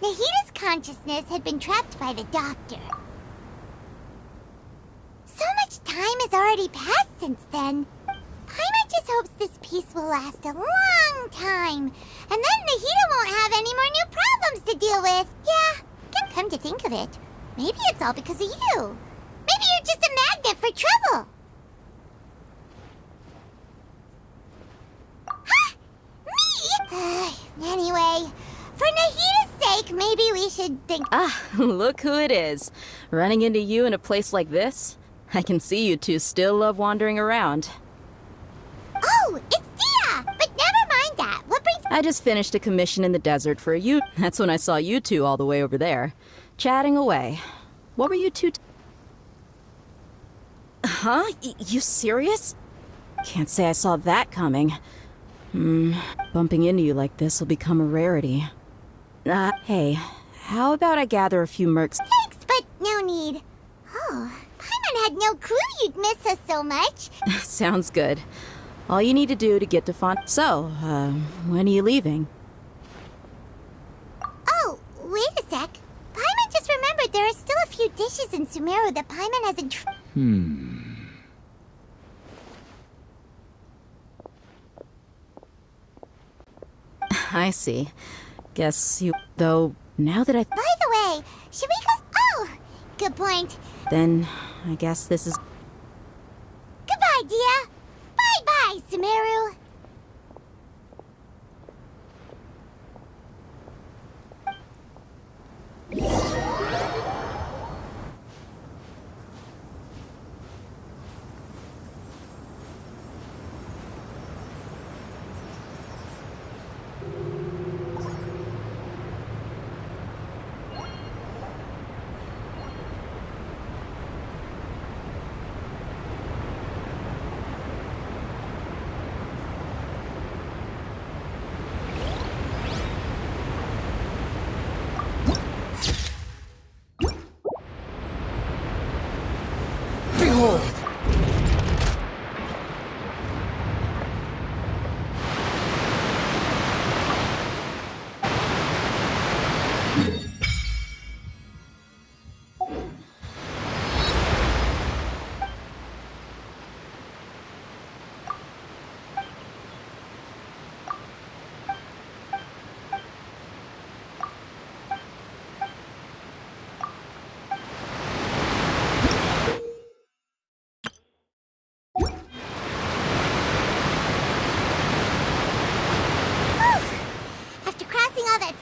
Nahita's consciousness had been trapped by the doctor. So much time has already passed since then. Paimon just hopes this peace will last a long time, and then Nahita won't have any more new problems to deal with. Yeah, come to think of it, maybe it's all because of you. Maybe you're just a magnet for trouble. Huh? Me? Anyway, for Nahita's sake, maybe we should think... Ah, look who it is. Running into you in a place like this? I can see you two still love wandering around. Oh, it's Dia! But never mind that. What brings... I just finished a commission in the desert for you. That's when I saw you two all the way over there, chatting away. What were you two... Huh? You serious? Can't say I saw that coming. Bumping into you like this will become a rarity. Hey, how about I gather a few mercs? Thanks, but no need. Oh, Paimon had no clue you'd miss us so much. Sounds good. All you need to do to get to So, when are you leaving? Oh, wait a sec. Paimon just remembered there are still a few dishes in Sumeru that Paimon hasn't I see. Guess you... Though, now that I... By the way, should we go... Oh, good point. Then, I guess this is... Goodbye, Dia. Bye-bye, Sumeru.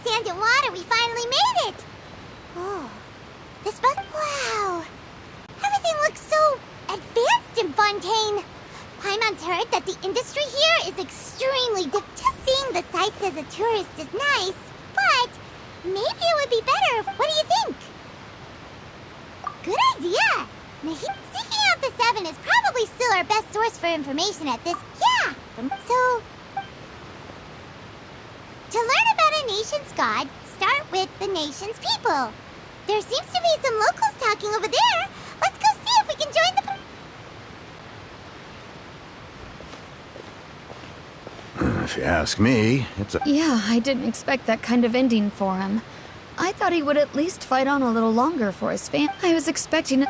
Sand and water, we finally made it! Oh, this bus... Wow! Everything looks so advanced in Fontaine! Paimon's heard that the industry here is extremely... Just seeing the sights as a tourist is nice, but maybe it would be better if... What do you think? Good idea! Seeking out the Seven is probably still our best source for information at this... Yeah! So... To learn about a nation's god, start with the nation's people. There seems to be some locals talking over there. Let's go see if we can join the... If you ask me, it's a... Yeah, I didn't expect that kind of ending for him. I thought he would at least fight on a little longer for his fam. I was expecting...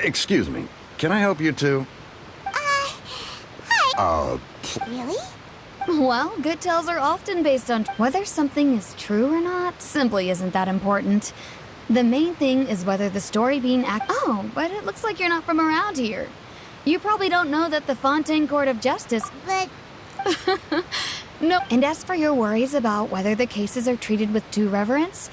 Excuse me. Can I help you two? Hi. Really? Well, good tales are often based on whether something is true or not simply isn't that important. The main thing is whether the story being Oh, but it looks like you're not from around here. You probably don't know that the Fontaine Court of Justice... But... No. And as for your worries about whether the cases are treated with due reverence,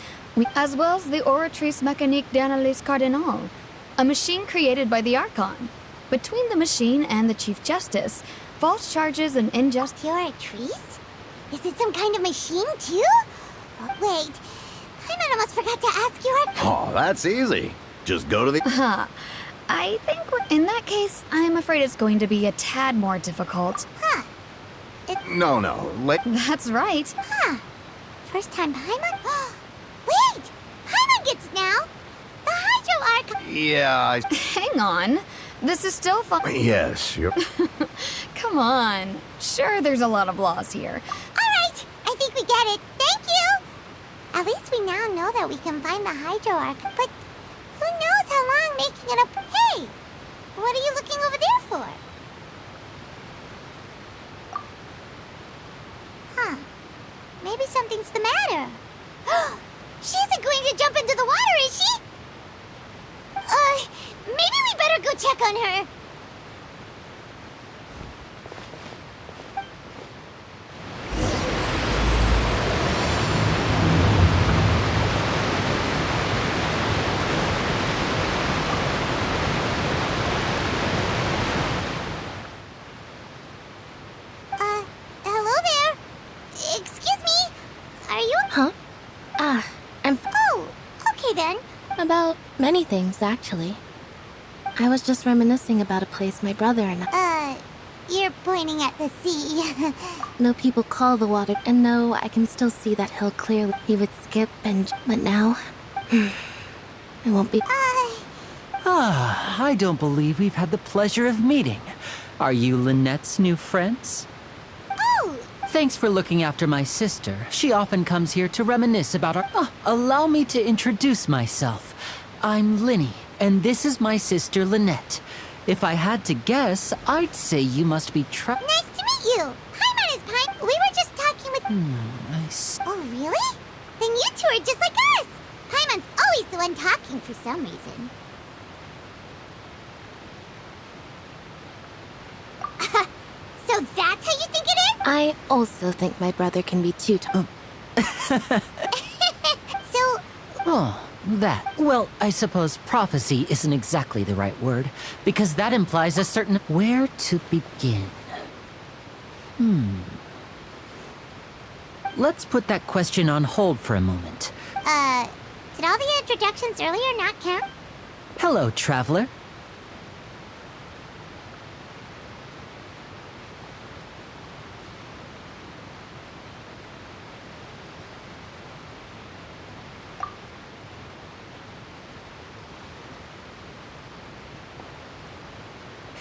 as well as the Oratrice Mécanique d'Analyse Cardinal, a machine created by the Archon. Between the machine and the Chief Justice, false charges and injustice... Oratrice? Is it some kind of machine, too? Wait, Paimon almost forgot to ask you our... Oh, that's easy. Just go to the... I think in that case, I'm afraid it's going to be a tad more difficult. Huh. No. That's right. Huh. First time Paimon... Wait! Paimon gets now! The Hydro Arc... Yeah, Hang on. This is still fun. Yes, you're... Come on. Sure, there's a lot of laws here. All get it. Thank you! At least we now know that we can find the Hydro Arc, but who knows how long making it up. Hey! What are you looking over there for? Huh. Maybe something's the matter. She isn't going to jump into the water, is she? Maybe we better go check on her. Hello there. Excuse me. Are you... Huh? I'm Oh, okay then. about many things, actually. I was just reminiscing about a place my brother and I... You're pointing at the sea. No people call the water, and no, I can still see that hill clearly. He would skip and... But now... it won't be... I don't believe we've had the pleasure of meeting. Are you Lynette's new friends? Oh, Thanks for looking after my sister. She often comes here to reminisce about our... allow me to introduce myself. I'm Linny, and this is my sister Lynette. If I had to guess, I'd say you must be nice to meet you. Paimon is Paimon. We were just talking with... Nice. Oh, really? Then you two are just like us. Paimon's always the one talking for some reason. So that's how you think it is? I also think my brother can be too... So, Oh, that. Well, I suppose prophecy isn't exactly the right word, because that implies a certain... Where to begin? Let's put that question on hold for a moment. did all the introductions earlier not count? Hello, traveler.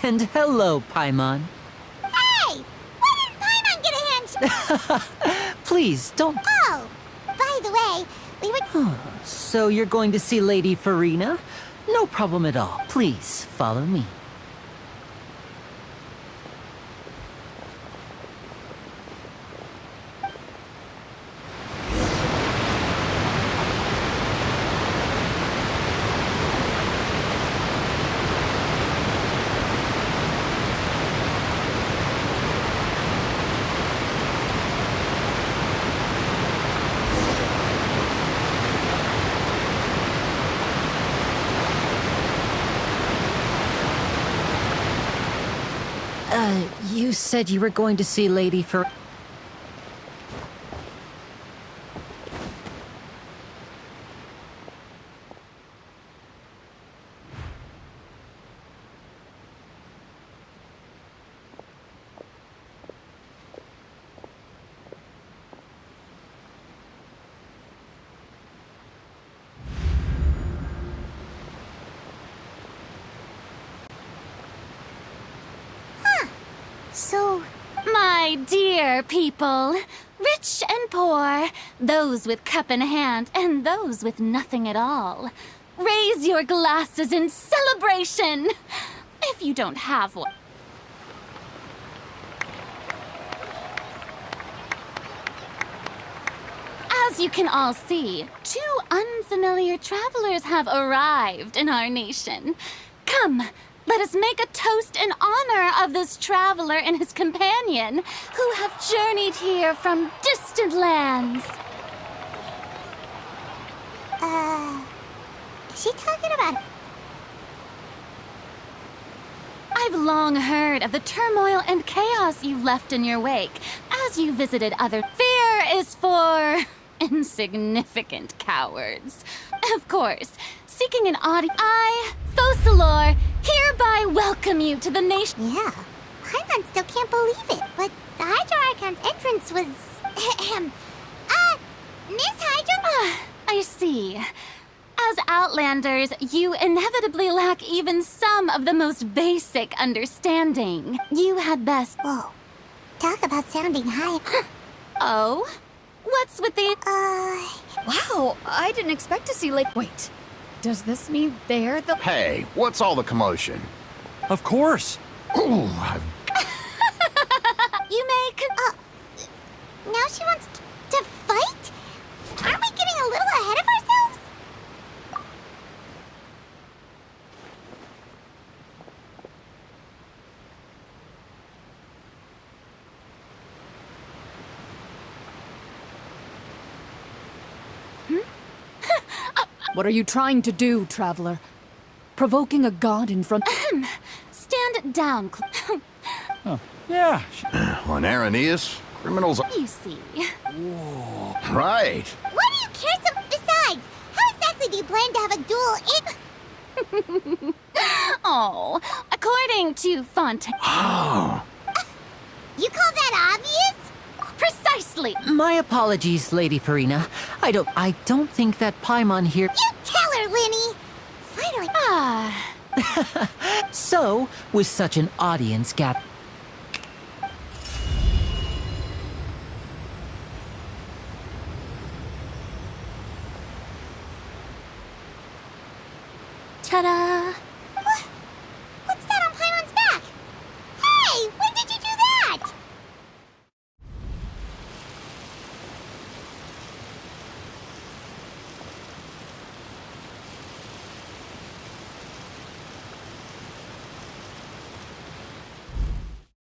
And hello, Paimon. Hey! Why didn't Paimon get a handshake? Please, don't... Oh, by the way, we were... So you're going to see Lady Farina? No problem at all. Please, follow me. You said you were going to see Lady Far... So... My dear people, rich and poor, those with cup in hand and those with nothing at all, raise your glasses in celebration! If you don't have one. As you can all see, two unfamiliar travelers have arrived in our nation. Come, let us make a toast in honor of this traveler and his companion who have journeyed here from distant lands. Is she talking about... I've long heard of the turmoil and chaos you've left in your wake as you visited other... Fear is for insignificant cowards. Of course, seeking an audience, I, Focalor, hereby welcome you to the nation. Yeah, Paimon still can't believe it, but the Hydro Archon's entrance was... Miss Hydro... I see. As Outlanders, you inevitably lack even some of the most basic understanding. You had best... Whoa, talk about sounding high. Oh? What's with the... Wow, I didn't expect to see like. Wait, does this mean they're the. Hey, what's all the commotion? Of course. Ooh, You may Now she wants to fight? Aren't we getting a little ahead of ourselves? What are you trying to do, traveler? Provoking a god in front. stand down, Yeah. on Araneus, criminals are... You see. Right. Why do you care so... Besides, how exactly do you plan to have a duel in... Oh, according to Fontaine. Oh, You call that obvious? Precisely. My apologies, Lady Farina. I don't think that Paimon here. You tell her, Linny! Finally... So, with such an audience gap. Ta-da! What's that on Paimon's back? Hey, when did you do that?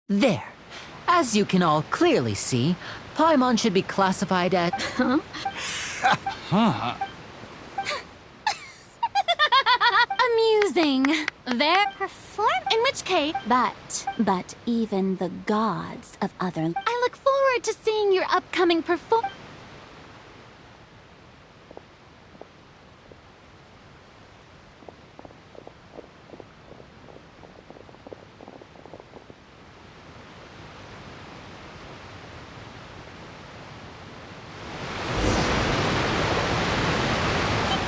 There. As you can all clearly see, Paimon should be classified as... Amusing. There perform. In which case, but even the gods of other. I look forward to seeing your upcoming perform.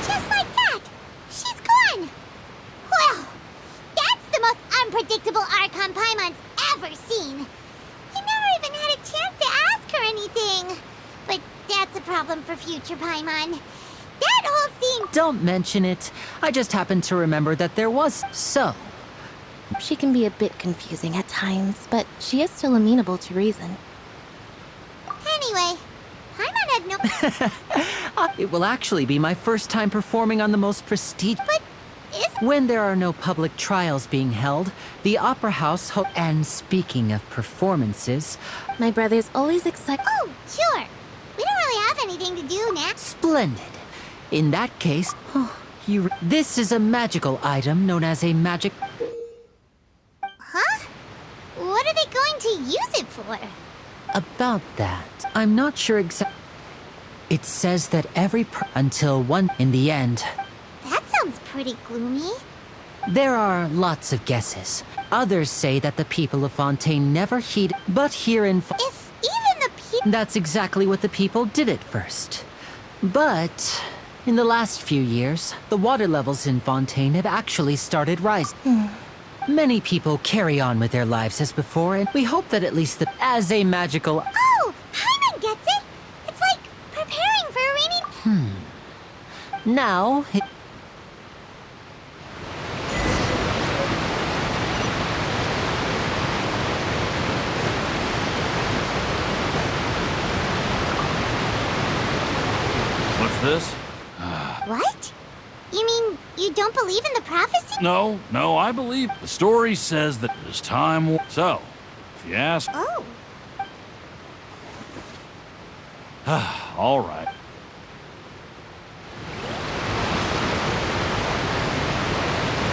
Just like that! She's gone! Well, that's the most unpredictable Archon Paimon's ever seen. You never even had a chance to ask her anything. But that's a problem for future Paimon. That whole scene... Don't mention it. I just happened to remember that there was... So, She can be a bit confusing at times, but she is still amenable to reason. Anyway, Paimon had no... it will actually be my first time performing on the most prestigious... But is... When there are no public trials being held, the Opera House And speaking of performances... My brother's always excited. Oh, sure. We don't really have anything to do now. Splendid. In that case, this is a magical item known as a magic... Huh? What are they going to use it for? About that, I'm not sure exactly. It says that until one in the end. That sounds pretty gloomy. There are lots of guesses. Others say that the people of Fontaine never heed, but here in If even the people... That's exactly what the people did at first. But in the last few years, the water levels in Fontaine have actually started rising. Many people carry on with their lives as before, and we hope that at least as a magical... Oh, Paimon gets it! It's like preparing for a rainy... Now... What's this? What? You mean you don't believe in the prophecy? No, I believe the story says that it is time. So, if you ask, Oh, all right.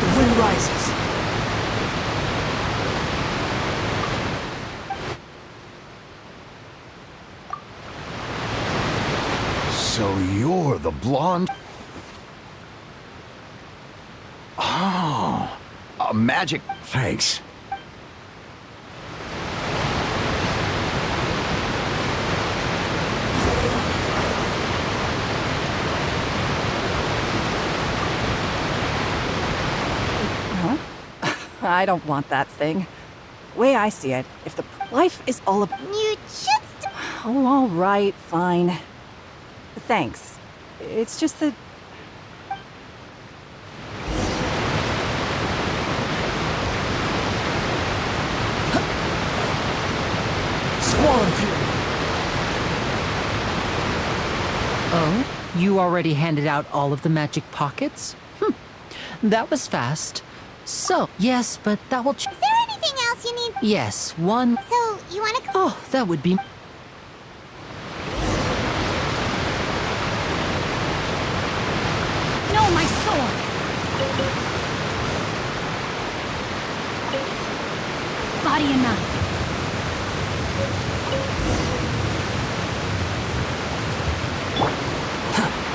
The wind rises. so you're the blonde... Oh, a magic... Thanks. I don't want that thing. Way I see it, if the life is all about... you just... Oh, all right, fine. Thanks. It's just that... Oh? You already handed out all of the magic pockets? That was fast. So, yes, but that will Is there anything else you need? Yes, one... So, you wanna... Oh, that would be... No, my sword! Body and mind.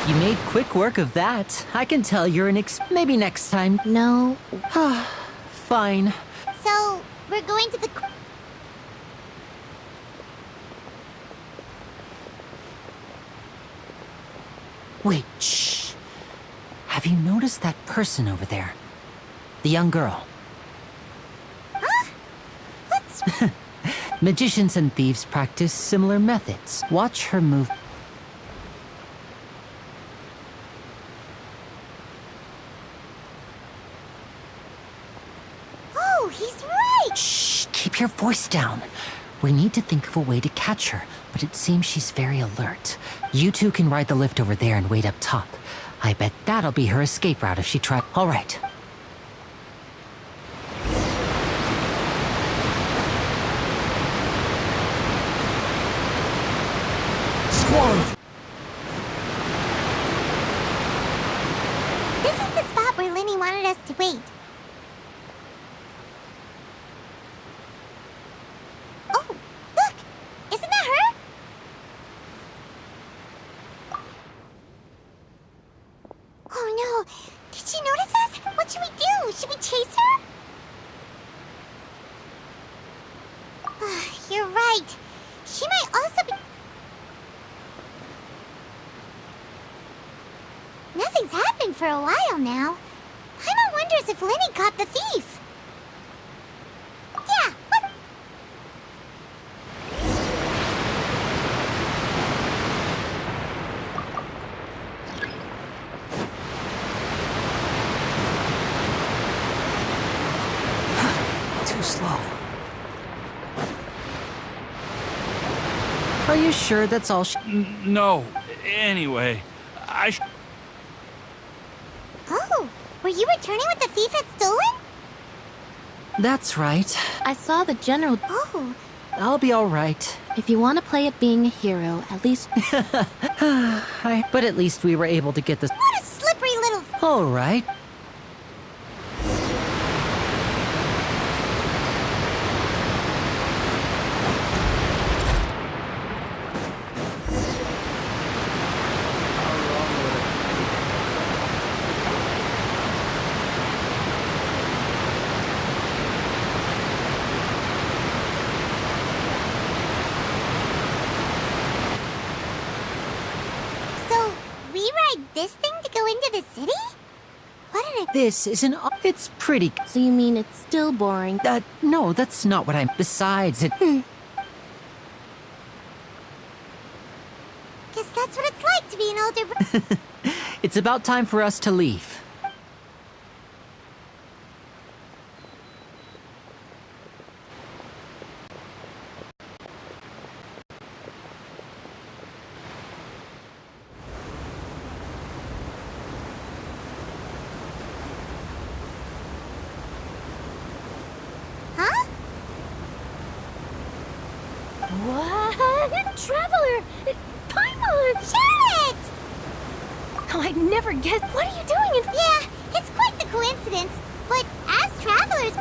You made quick work of that. I can tell you're an maybe next time. No. Fine. So, we're going to the... Wait, shh. Have you noticed that person over there? The young girl. Huh? What's... Magicians and thieves practice similar methods. Watch her move. Oh, he's right! Shh, keep your voice down. We need to think of a way to catch her, but it seems she's very alert. You two can ride the lift over there and wait up top. I bet that'll be her escape route if she tries. All right. This is the spot where Linny wanted us to wait. Oh, look! Isn't that her? Oh no! Did she notice us? What should we do? Should we chase her? You're right. She might also be... Nothing's happened for a while now. Paimon wonders if Linny caught the thief. Yeah, what? Too slow. Are you sure that's all No. Anyway, Oh, were you returning what the thief had stolen? That's right. I saw the general. Oh, I'll be all right. If you want to play at being a hero, at least. But at least we were able to get this. what a slippery little... All right. So, we ride this thing to go into the city? What an... This isn't. It's pretty. So you mean it's still boring? No, that's not what I'm. Besides, it. Guess that's what it's like to be an older... It's about time for us to leave. Huh? What? Traveler! Paimon! Shit! Oh, I'd never guessed. What are you doing in... Yeah, it's quite the coincidence. But as travelers,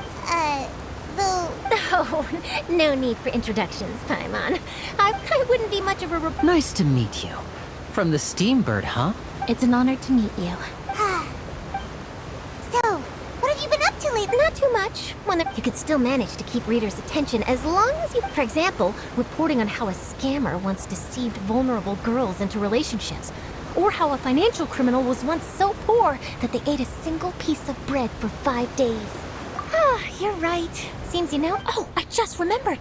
though... Oh, no need for introductions, Paimon. I wouldn't be much of a Nice to meet you. From the Steambird, huh? It's an honor to meet you. So, what have you been up to lately? Not too much. You could still manage to keep readers' attention as long as you... For example, reporting on how a scammer once deceived vulnerable girls into relationships. Or how a financial criminal was once so poor that they ate a single piece of bread for 5 days. Ah, you're right. Seems you know... Oh, I just remembered.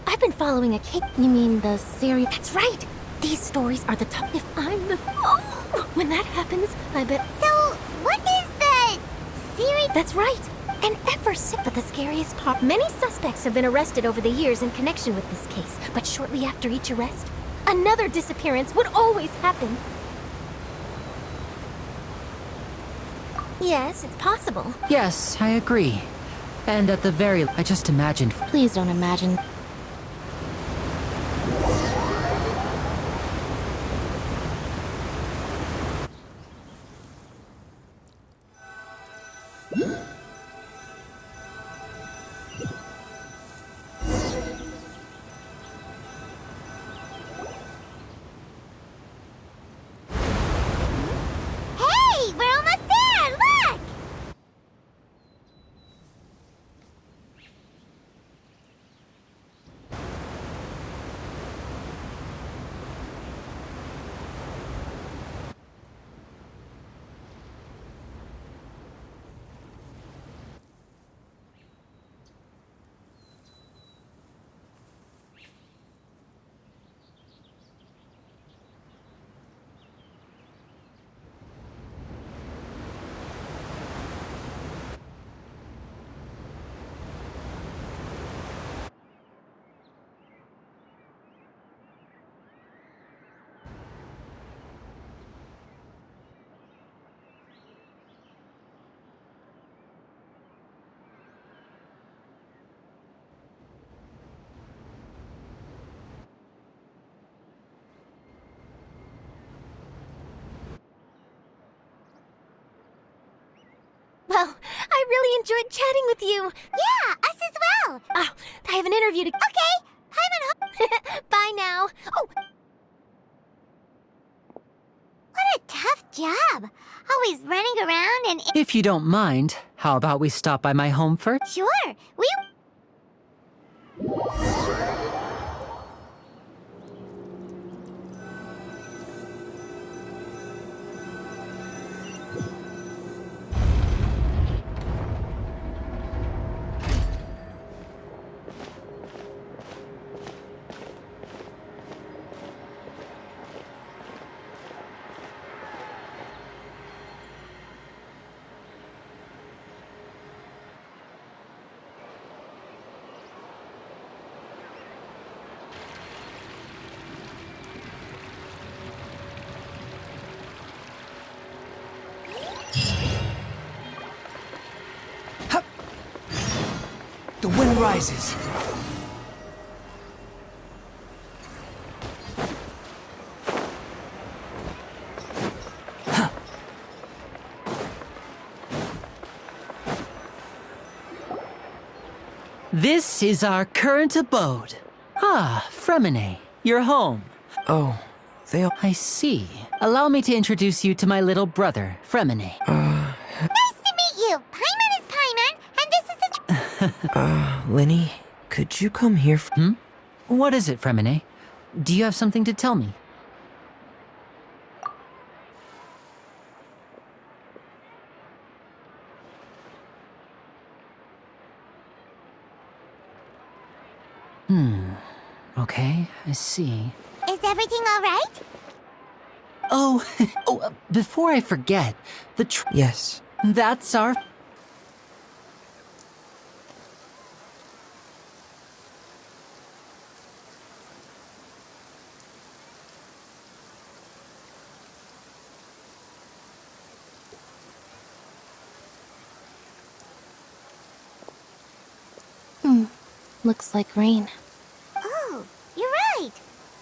I've been following a cake... You mean the serial... That's right! These stories are the top. If I'm the... Oh, when that happens, I bet... So, what is the series? That's right. And ever since... But the scariest part... Many suspects have been arrested over the years in connection with this case. But shortly after each arrest, another disappearance would always happen. Yes, it's possible. Yes, I agree. And at the very... I just imagined... Please don't imagine. Hey, we're almost there! Look! Well, I really enjoyed chatting with you. Yeah, us as well! Oh, I have an interview to... Okay, Paimon. Bye now. Oh, What a tough job. Always running around and... If you don't mind, how about we stop by my home first? Sure, we... The wind rises. This is our current abode. Ah, Fremine, you're home. Oh, they all... I see. Allow me to introduce you to my little brother, Fremine. Nice to meet you! Paimon is Paimon, and this is the... Lenny, could you come here? What is it, Fremine? Do you have something to tell me? Okay, I see. Is everything all right? Oh, before I forget, Yes. that's our... Looks like rain. Oh, you're right.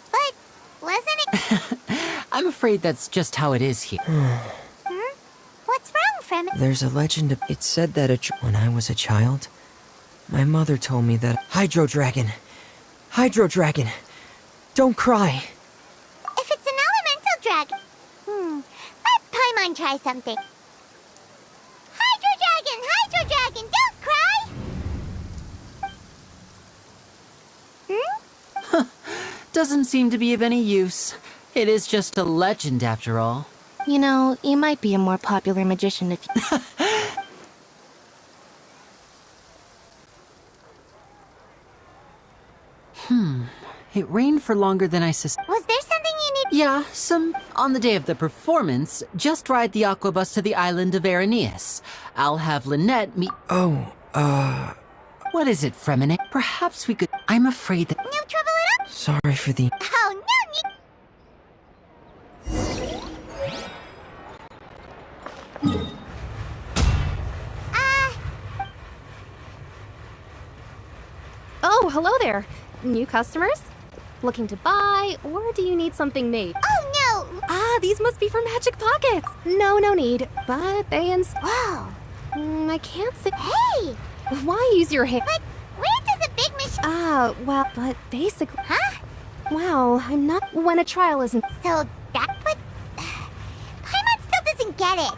But wasn't it... I'm afraid that's just how it is here. What's wrong, Fremine? There's a legend. It said that when I was a child, my mother told me that Hydro Dragon, don't cry. If it's an elemental dragon... Let Paimon try something. Hydro Dragon, don't cry! Doesn't seem to be of any use. It is just a legend after all. You know, you might be a more popular magician if you... It rained for longer than I suspected. Was there something you Yeah, on the day of the performance, just ride the aqua bus to the island of Aeneas. I'll have Lynette meet... What is it, Fremine? Perhaps we could... I'm afraid that... No trouble at all? Sorry for the... Oh, no need... Oh, hello there. New customers? Looking to buy, or do you need something made? Oh, no! Ah, these must be for Magic Pockets. No need. But they Whoa! I can't say. Hey! Why use your hand? But where does a big machine... Well, but basically. Huh? Wow, I'm not. When a trial isn't. So that's what... Paimon still doesn't get it.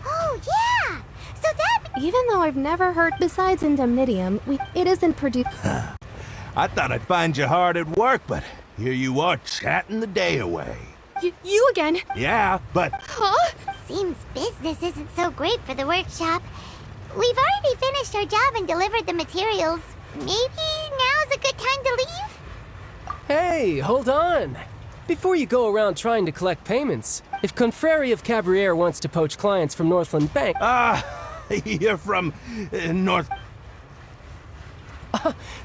Oh, yeah! So that... Even though I've never heard. Besides indemnitium, it isn't produced. I thought I'd find you hard at work, but here you are chatting the day away. You again? Yeah, but... Huh? Seems business isn't so great for the workshop. We've already finished our job and delivered the materials. Maybe now's a good time to leave? Hey, hold on. Before you go around trying to collect payments, if Confrérie of Cabriere wants to poach clients from Northland Bank... You're from North...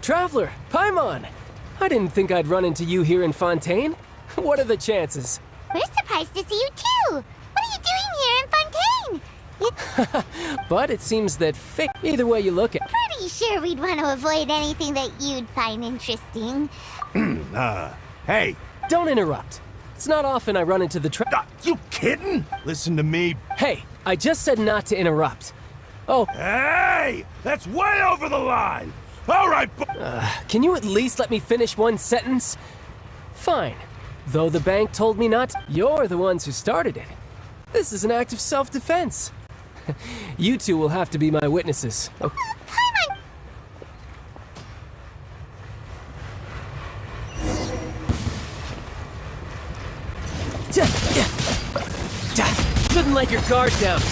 Traveler, Paimon! I didn't think I'd run into you here in Fontaine. What are the chances? We're surprised to see you too! What are you doing here in Fontaine? But it seems that either way you look at it. Pretty sure we'd want to avoid anything that you'd find interesting. Hey! Don't interrupt. It's not often I run into the You kidding? Listen to me. Hey, I just said not to interrupt. Oh. Hey! That's way over the line! All right, can you at least let me finish one sentence? Fine. Though the bank told me not to, you're the ones who started it. This is an act of self-defense. You two will have to be my witnesses. Okay. Shouldn't let your guard down.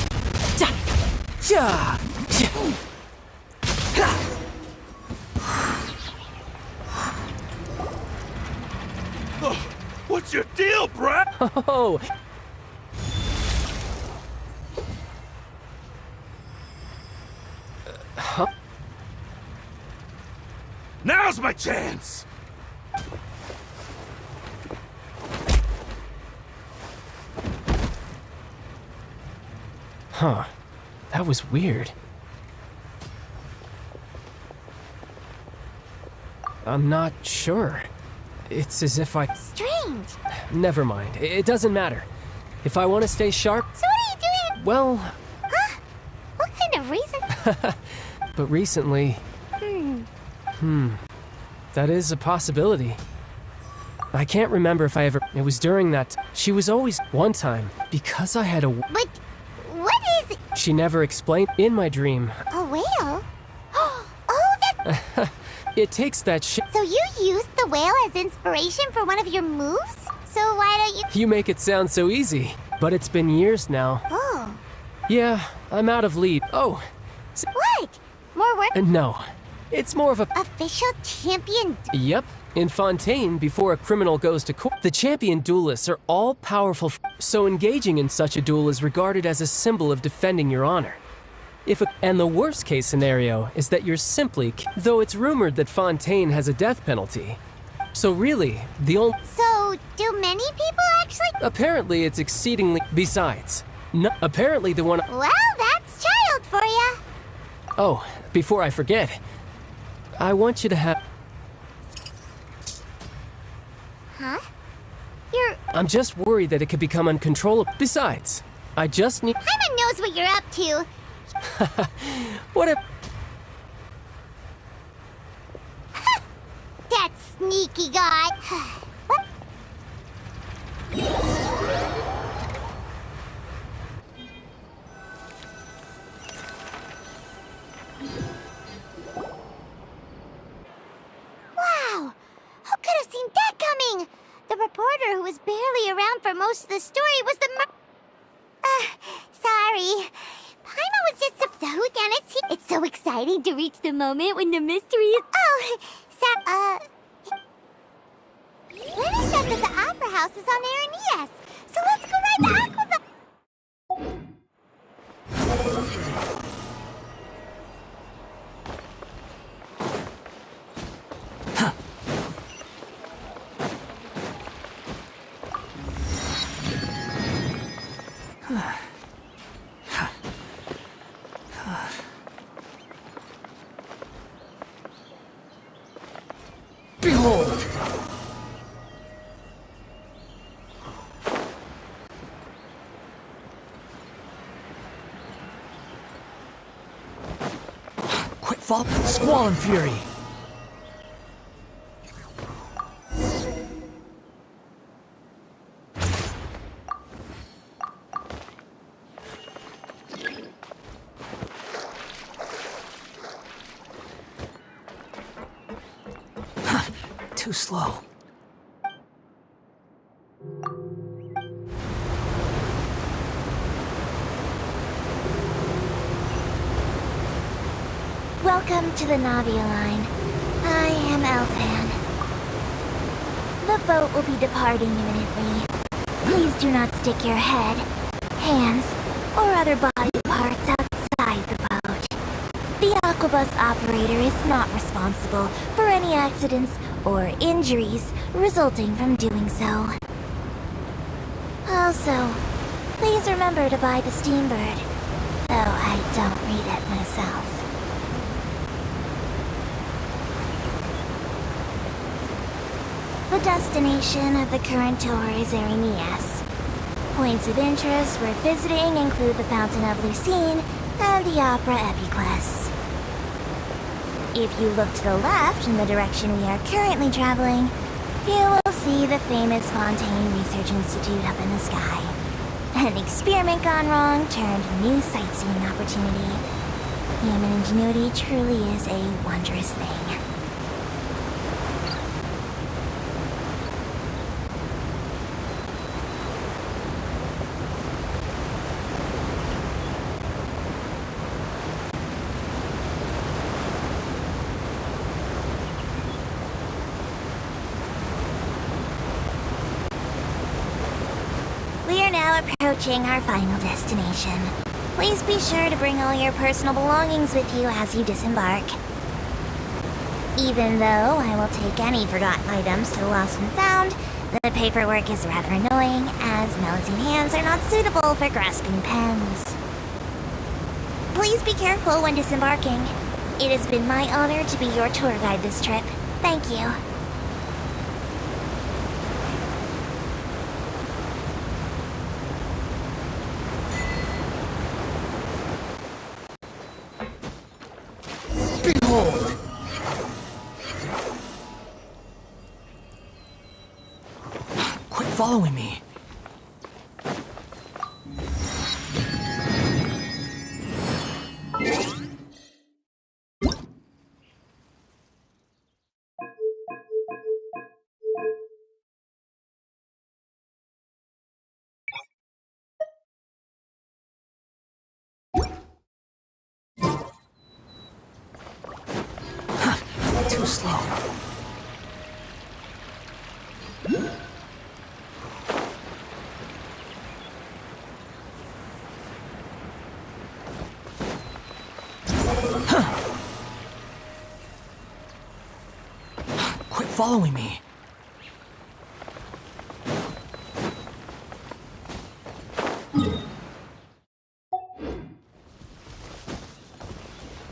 What's your deal, Brad? Oh. Now's my chance! Huh. That was weird. I'm not sure. It's as if I... Strange. Never mind. It doesn't matter. If I want to stay sharp... So what are you doing? Well... Huh? What kind of reason? But recently... That is a possibility. I can't remember if I ever... It was during that... She was always... One time, because I had a... But what is it? She never explained in my dream. A whale? Oh, that... It takes that shit. So you used the whale as inspiration for one of your moves? So why don't you... You make it sound so easy. But it's been years now. Oh. Yeah, I'm out of lead. Oh. What? More work? No. It's more of a... Official champion... Yep. In Fontaine, before a criminal goes to court, the champion duelists are all powerful, so engaging in such a duel is regarded as a symbol of defending your honor. And the worst case scenario is that you're simply, though it's rumored that Fontaine has a death penalty. So really, the only... So, do many people actually... Apparently it's exceedingly... Besides, no, apparently the one... Well, that's child for ya. Oh, before I forget, I want you to have... Huh? I'm just worried that it could become uncontrollable. Besides, I just need... Paimon knows what you're up to. What if... That sneaky guy. What? Wow! Who could have seen that coming? The reporter who was barely around for most of the story was the sorry. Paimon was just so down at sea. It's so exciting to reach the moment when the mystery is... Oh, Lenny said that the Opera House is on Aranias, so let's go ride the aquabike. Behold! Quit fall. Squall and fury. Too slow. Welcome to the Navia line. I am Elfan. The boat will be departing imminently. Please do not stick your head, hands, or other body parts outside the boat. The Aquabus operator is not responsible for any accidents or injuries resulting from doing so. Also, please remember to buy the Steambird, though I don't read it myself. The destination of the current tour is Aranias. Points of interest worth visiting include the Fountain of Lucine and the Opera Epiclese. If you look to the left in the direction we are currently traveling, you will see the famous Fontaine Research Institute up in the sky. An experiment gone wrong turned new sightseeing opportunity. Human ingenuity truly is a wondrous thing. Approaching our final destination. Please be sure to bring all your personal belongings with you as you disembark. Even though I will take any forgotten items to the lost and found, the paperwork is rather annoying, as Melusine hands are not suitable for grasping pens. Please be careful when disembarking. It has been my honor to be your tour guide this trip. Thank you. Behold! Quit following me. Too slow. Quit following me.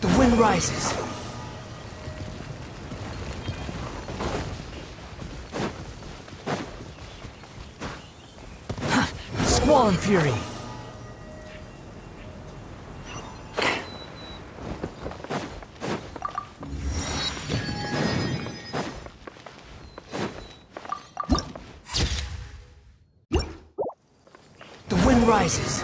The wind rises. Squall and fury. The wind rises.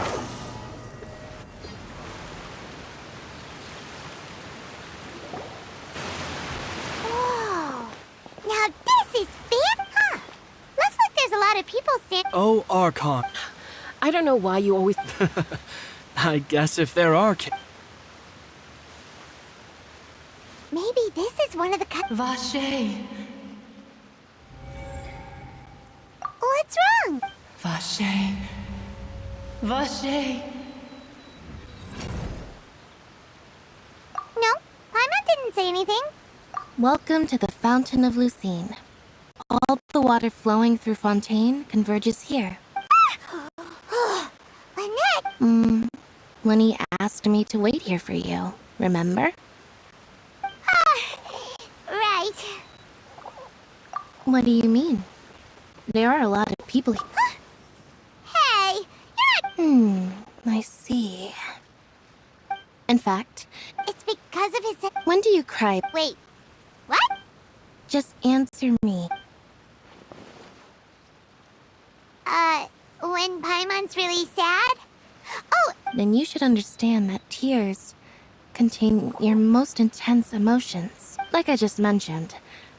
Whoa! Now this is huh? Looks like there's a lot of people standing. Oh, Archon. I don't know why you always... I guess if there are Maybe this is one of the Vache. Vache. Vache. No, Paimon didn't say anything. Welcome to the Fountain of Lucine. All the water flowing through Fontaine converges here. Lynette! Lenny asked me to wait here for you, remember? Right. What do you mean? There are a lot of people here. Hey, you're not... I see. In fact, It's because of his... when do you cry? Wait, what? Just answer me. When Paimon's really sad? Oh, Then you should understand that tears contain your most intense emotions. Like I just mentioned,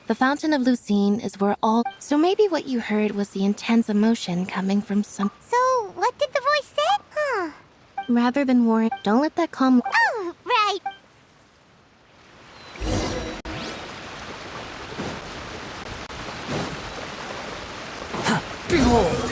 the Fountain of Lucine is where all... So maybe what you heard was the intense emotion coming from some... so what did the voice say? Huh. Rather than worry, don't let that calm... Oh, right. Behold!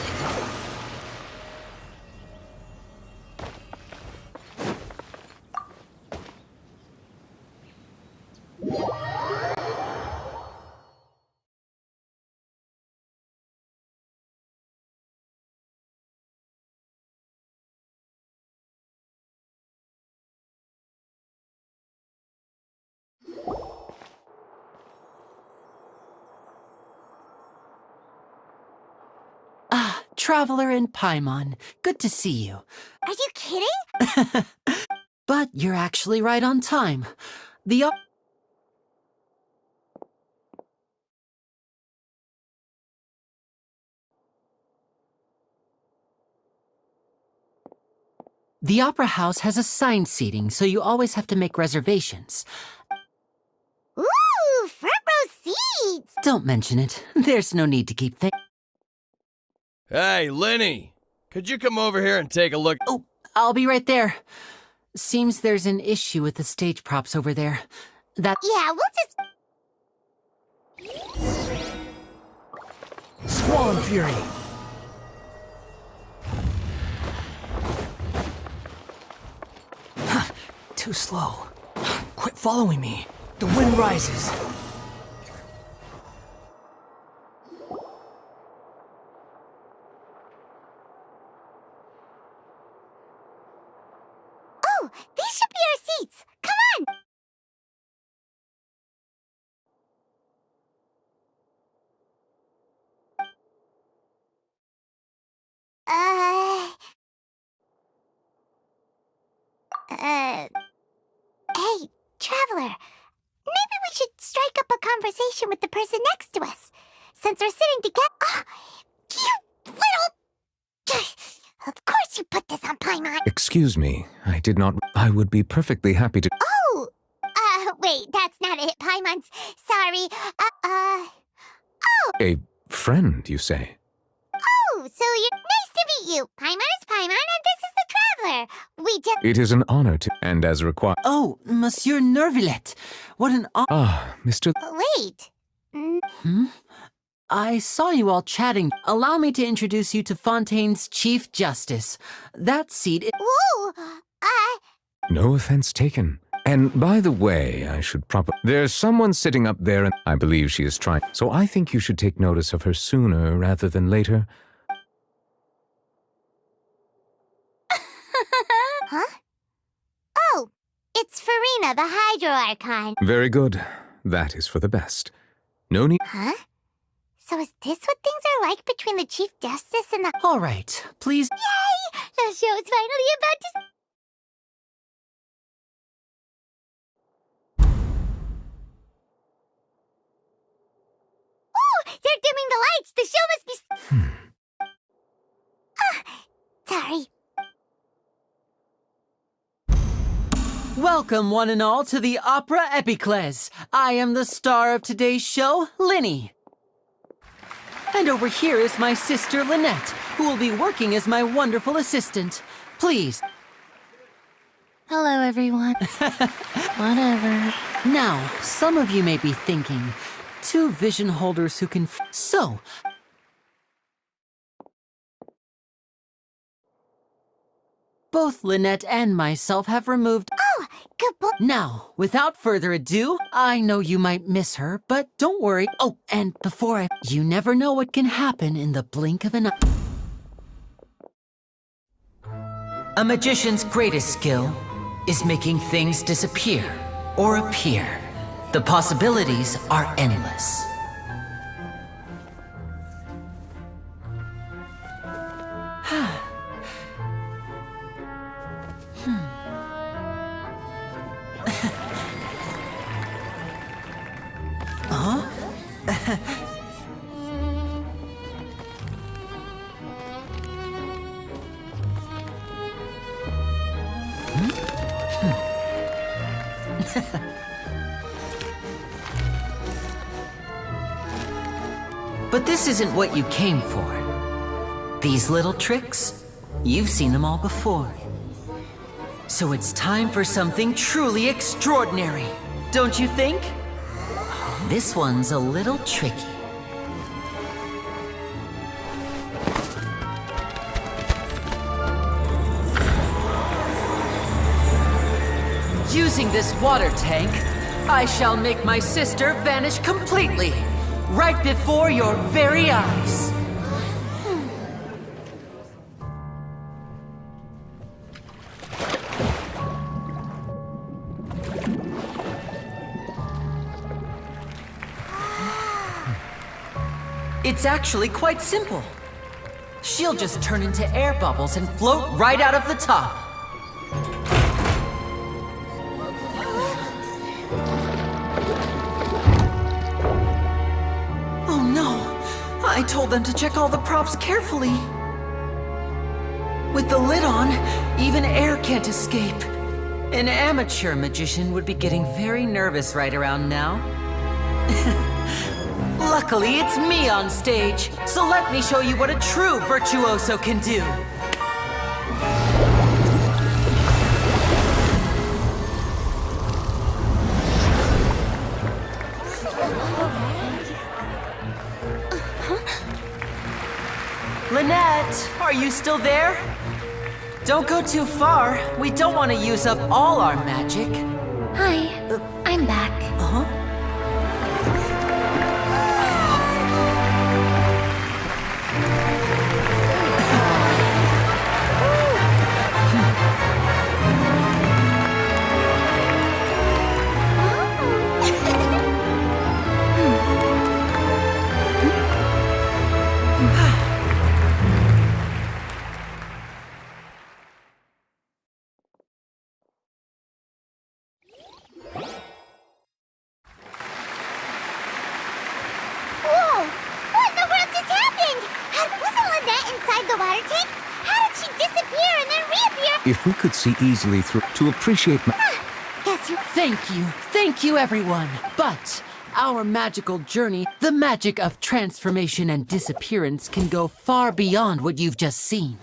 Traveler in Paimon, good to see you. Are you kidding? But you're actually right on time. The Opera House has assigned seating, so you always have to make reservations. Ooh, front row seats! Don't mention it. There's no need to keep things. Hey, Lenny! Could you come over here and take a look? Oh, I'll be right there. Seems there's an issue with the stage props over there. Yeah, we'll just... Swan Fury! Too slow. Quit following me. The wind rises. Oh, these should be our seats. Come on! Hey, Traveler. Maybe we should strike up a conversation with the person next to us. Since we're sitting together... Oh, you little... Of course you put this on Paimon. Excuse me, I did not... I would be perfectly happy to... Oh! Wait, that's not it, Paimon's... Sorry, Oh! A friend, you say? Oh, so you're... Nice to meet you. Paimon is Paimon, and this is the Traveler. We just... It is an honor to... And as required... Oh, Monsieur Nervillet. What an honor... Ah, Mr... Wait. I saw you all chatting. Allow me to introduce you to Fontaine's Chief Justice. That seat is... Whoa! No offense taken. And by the way, I should probably... There's someone sitting up there and I believe she is trying... So I think you should take notice of her sooner rather than later. Huh? Oh, it's Farina, the Hydro Archon. Very good. That is for the best. No need... Huh? So is this what things are like between the Chief Justice and the... All right, please... Yay! The show's finally about to... Oh! They're dimming the lights! The show must be... Sorry. Welcome, one and all, to the Opera Epiclese. I am the star of today's show, Linny. And over here is my sister, Lynette, who will be working as my wonderful assistant. Please. Hello, everyone. Whatever. Now, some of you may be thinking, two vision holders who can... So, Both Lynette and myself have removed. Oh, good boy. Now, without further ado, I know you might miss her, but don't worry. Oh, and you never know what can happen in the blink of an eye. A magician's greatest skill is making things disappear or appear. The possibilities are endless. But this isn't what you came for. These little tricks, you've seen them all before. So it's time for something truly extraordinary, don't you think? This one's a little tricky. Using this water tank, I shall make my sister vanish completely, right before your very eyes. It's actually quite simple. She'll just turn into air bubbles and float right out of the top. Oh no! I told them to check all the props carefully. With the lid on, even air can't escape. An amateur magician would be getting very nervous right around now. Luckily, it's me on stage, so let me show you what a true virtuoso can do. Lynette, are you still there? Don't go too far. We don't want to use up all our magic. Hi, I'm back. Uh-huh. If we could see easily through to appreciate Thank you, everyone. But our magical journey, the magic of transformation and disappearance, can go far beyond what you've just seen.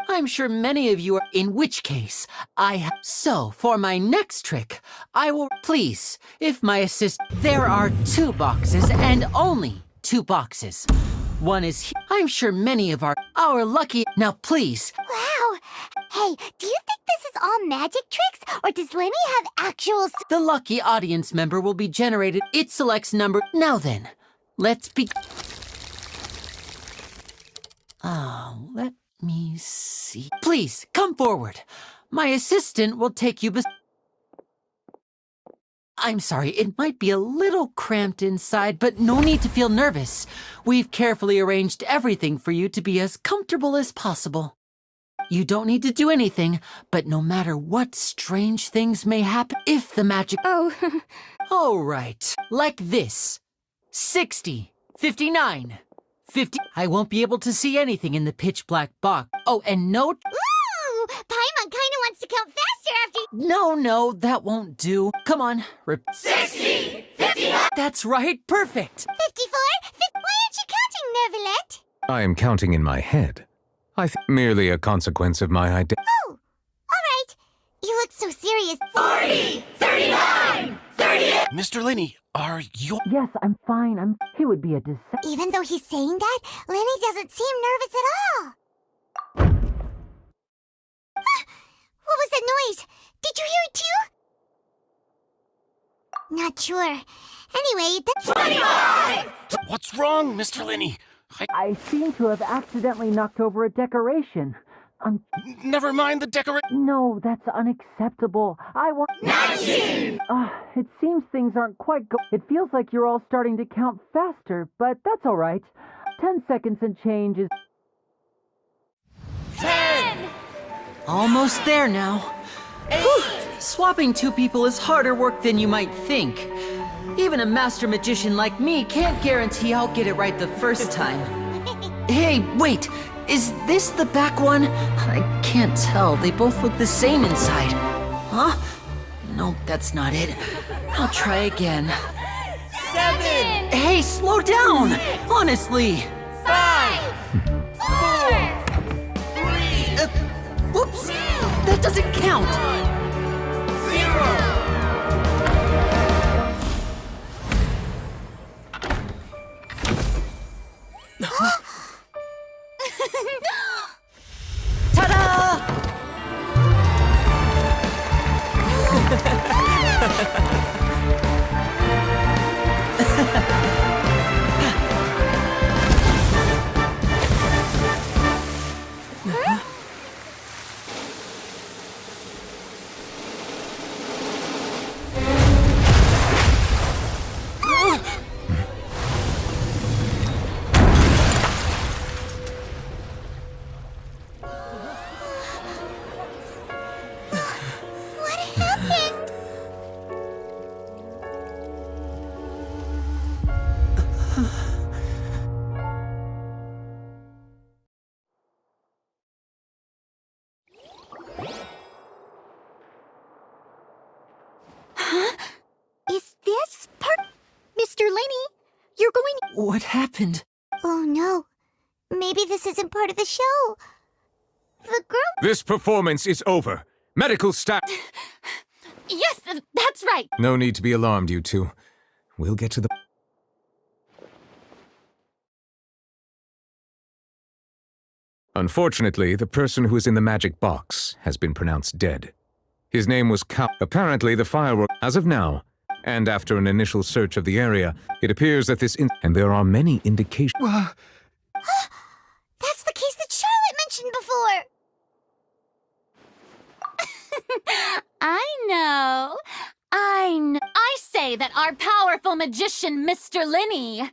I'm sure many of you are, in which case, So, for my next trick, I will, please, if my there are 2 boxes and only 2 boxes. One is here. I'm sure many of our lucky, now please. Wow! Hey, do you think this is all magic tricks, or does Lenny have actual... The lucky audience member will be generated. It selects number. Now then, let's be... let me see. Please, come forward. My assistant will take you I'm sorry, it might be a little cramped inside, but no need to feel nervous. We've carefully arranged everything for you to be as comfortable as possible. You don't need to do anything, but no matter what strange things may happen, if the magic... Oh. All right, like this. 60, 59, 50... I won't be able to see anything in the pitch black box. Oh, and no... Ooh! Paimon kinda wants to count faster after... No, that won't do. Come on. 60, 59... That's right, perfect. 54, why aren't you counting, Nervalette? I am counting in my head. Merely a consequence of my idea. Oh, all right. You look so serious. 40, 39, 38... Mr. Lenny, are you... Yes, I'm fine. He would be a Even though he's saying that, Lenny doesn't seem nervous at all. What was that noise? Did you hear it too? Not sure. Anyway, that's 25! What's wrong, Mr. Linney? I seem to have accidentally knocked over a decoration. Never mind the decoration. No, that's unacceptable. I want 19! It seems things aren't quite It feels like you're all starting to count faster, but that's all right. 10 seconds and change is 10! almost there now. Whew. Swapping two people is harder work than you might think. Even a master magician like me can't guarantee I'll get it right the first time. Hey, wait! Is this the back one? I can't tell. They both look the same inside. Huh? No, that's not it. I'll try again. 7! Hey, slow down! Honestly! 5! 4! 3! Whoops! That doesn't count! 0! Ta-da! What happened? Huh? Is this part? Mr. Linney, you're going. What happened? Oh no. Maybe this isn't part of the show. The girl. This performance is over. Medical staff. Yes, that's right. No need to be alarmed, you two. We'll get to the... Unfortunately, the person who is in the magic box has been pronounced dead. His name was Kabut. Apparently, the firework... As of now, and after an initial search of the area, it appears that this... And there are many indications... That's the case that Charlotte mentioned before. I know. I say that our powerful magician, Mr. Linney,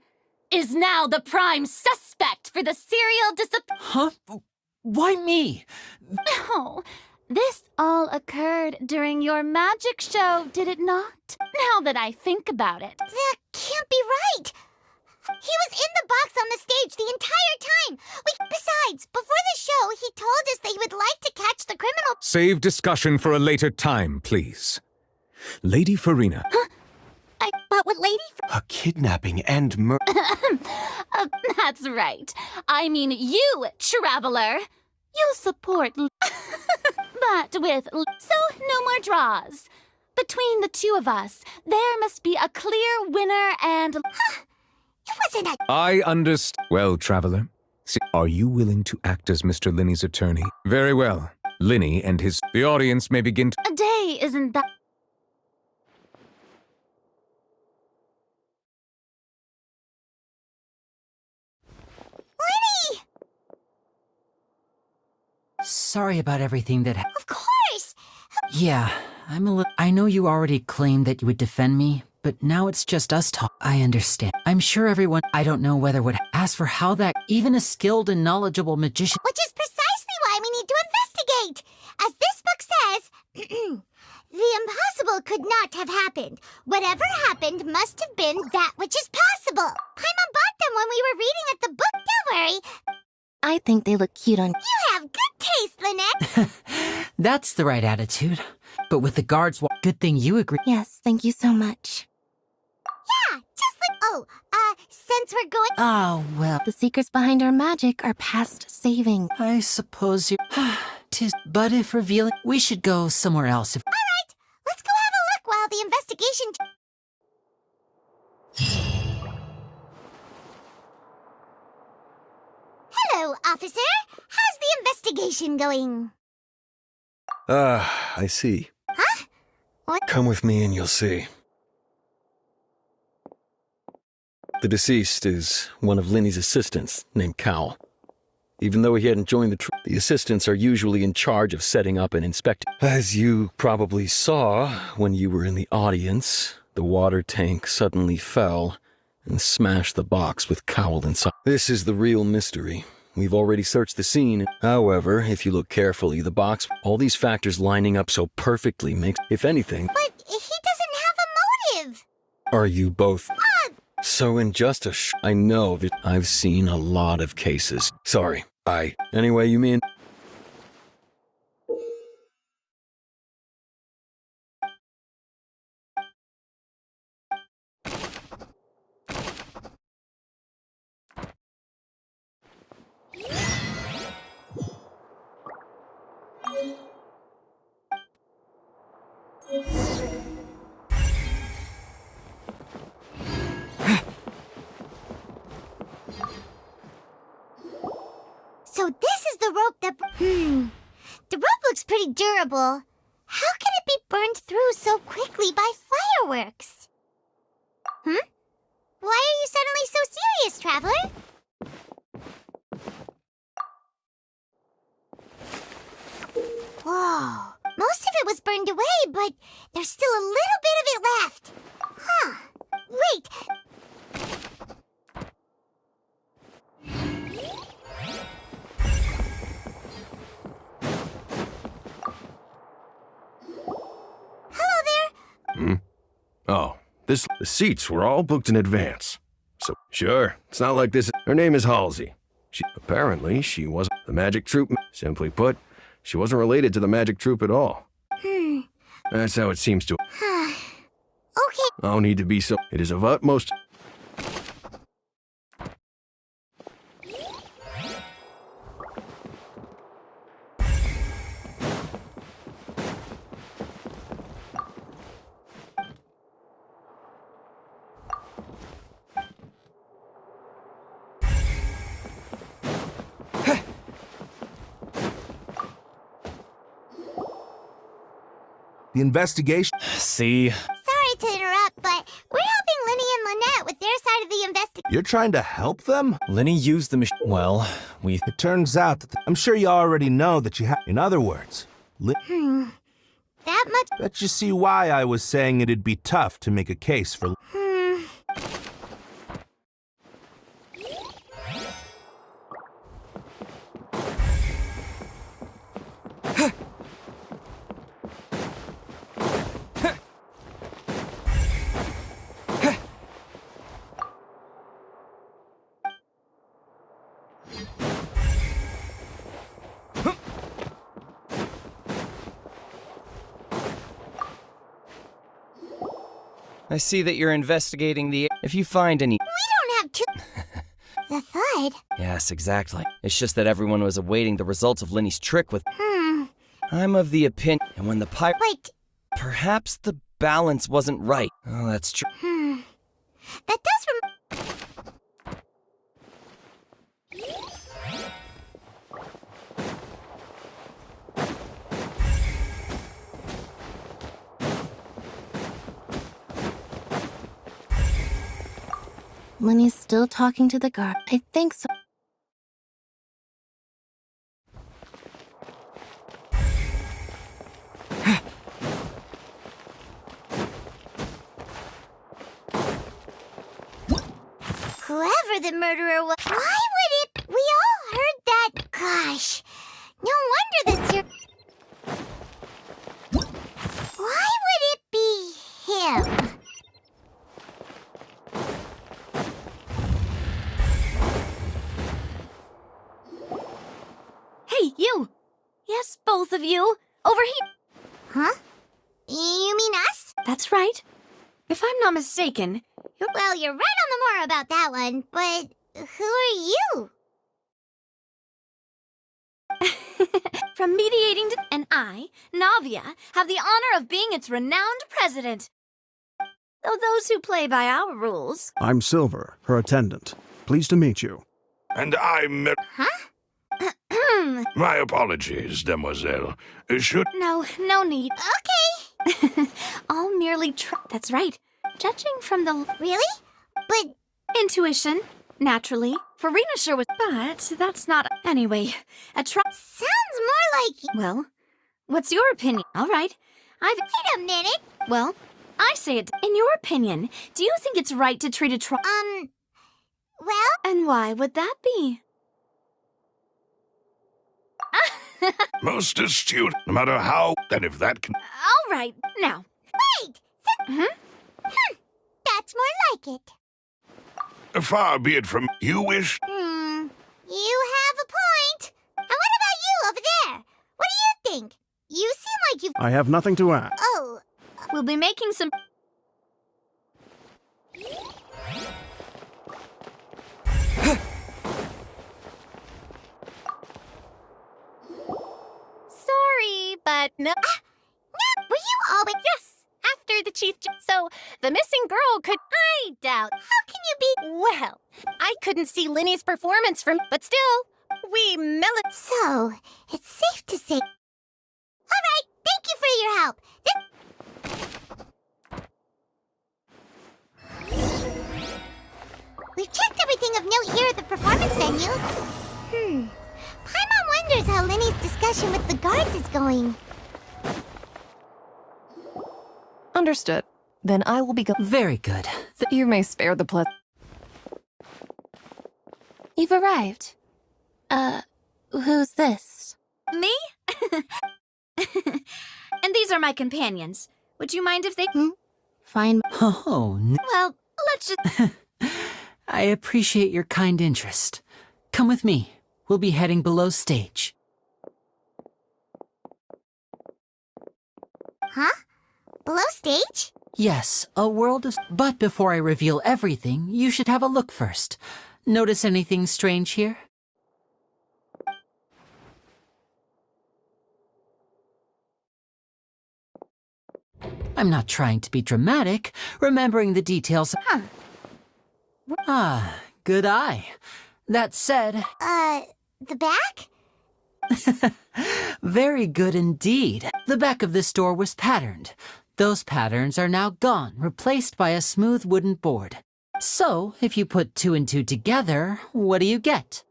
is now the prime suspect for the serial disappearance. Huh? Why me? No, this all occurred during your magic show, did it not? Now that I think about it. That can't be right. He was in the box on the stage the entire time. Besides, before the show, he told us that he would like to catch the criminal. Save discussion for a later time, please. Lady Farina. Huh? But what Lady A kidnapping and murder. That's right. I mean you, traveler. You'll support but with so no more draws. Between the two of us, there must be a clear winner and... It wasn't a... I understand. Well, traveler, are you willing to act as Mr. Linney's attorney? Very well. Linney and his... The audience may begin to... A day isn't that... Linney! Sorry about everything that Of course! Yeah, I'm a little... I know you already claimed that you would defend me, but now it's just us talk. I understand. I'm sure everyone... I don't know whether would ask for how that... Even a skilled and knowledgeable magician... Which is precisely why we need to investigate. As this book says, the impossible could not have happened. Whatever happened must have been that which is possible. Paimon bought them when we were reading at the book. Don't worry. I think they look cute on... You have good taste, Lynette. That's the right attitude. But with the guards... Good thing you agree. Yes, thank you so much. Yeah, just like... Oh, since we're going... Oh, well... The secrets behind our magic are past saving. I suppose you... Tis... But if revealing... We should go somewhere else if... All right, let's go have a look while the investigation... Hello, officer. How's the investigation going? I see. Huh? What? Come with me and you'll see. The deceased is one of Linny's assistants, named Cal. Even though he hadn't joined the assistants are usually in charge of setting up and inspecting. As you probably saw when you were in the audience, the water tank suddenly fell and smashed the box with Cowell inside. This is the real mystery. We've already searched the scene. However, if you look carefully, the box, all these factors lining up so perfectly makes, if anything... But he doesn't have a motive! Are you both... So in just I know that I've seen a lot of cases. Sorry, Anyway, you mean... So this is the rope that... The rope looks pretty durable. How can it be burned through so quickly by fireworks? Why are you suddenly so serious, Traveler? Whoa. Most of it was burned away, but there's still a little bit of it left. Huh. Wait. Oh, the seats were all booked in advance. So, sure, it's not like this. Her name is Halsey. Apparently, she wasn't the magic troupe. Simply put, she wasn't related to the magic troupe at all. That's how it seems to. Okay. No need to be so. It is of utmost. The investigation... See? Sorry to interrupt, but we're helping Linny and Lynette with their side of the investigation. You're trying to help them? Linny used the machine. Well, It turns out that... I'm sure you already know that you have... In other words... That much... Bet you see why I was saying it'd be tough to make a case for... I see that you're investigating the... If you find any... We don't have to... The thud? Yes, exactly. It's just that everyone was awaiting the results of Linny's trick with... I'm of the opinion... And when the pirate... Wait. Perhaps the balance wasn't right. Oh, that's true. That does Linny's still talking to the guard. I think so. Whoever the murderer was... Why would it... We all heard that... Gosh. No wonder this... Why would it be him? Hey, you! Yes, both of you! Over here! Huh? You mean us? That's right. If I'm not mistaken, Well, you're right on the more about that one, but who are you? from mediating to... And I, Navia, have the honor of being its renowned president. Though those who play by our rules... I'm Silver, her attendant. Pleased to meet you. And I'm... Huh? My apologies, demoiselle. Should... No need. Okay. I'll merely That's right. Judging from the... Really? But... Intuition, naturally. Farina sure was... But that's not... Anyway, Sounds more like... Well, what's your opinion? All right. Wait a minute. Well, I say it. In your opinion, do you think it's right to treat a Well... And why would that be? Most astute, no matter how... And if that can... All right, now. Wait! That's more like it. Far be it from... You wish... You have a point. And what about you over there? What do you think? You seem like you've... I have nothing to add. Oh. We'll be making some... Sorry, but no. Were you always... Yes, after the chief... So, the missing girl could... I doubt. How can you be... Well, I couldn't see Linny's performance from... But still, we So, it's safe to say... All right, thank you for your help. We've checked everything of note here at the performance venue. Paimon wonders how Linny's discussion with the guards is going. Understood. Then I will be Very good. You may spare the pleasure. You've arrived. Who's this? Me? And these are my companions. Would you mind if they... Fine. Oh, Well, let's just... I appreciate your kind interest. Come with me. We'll be heading below stage. Huh? Below stage? Yes, a world of... But before I reveal everything, you should have a look first. Notice anything strange here? I'm not trying to be dramatic, remembering the details... Ah, good eye. That said... The back? Very good indeed. The back of this door was patterned. Those patterns are now gone, replaced by a smooth wooden board. So, if you put 2 and 2 together, what do you get?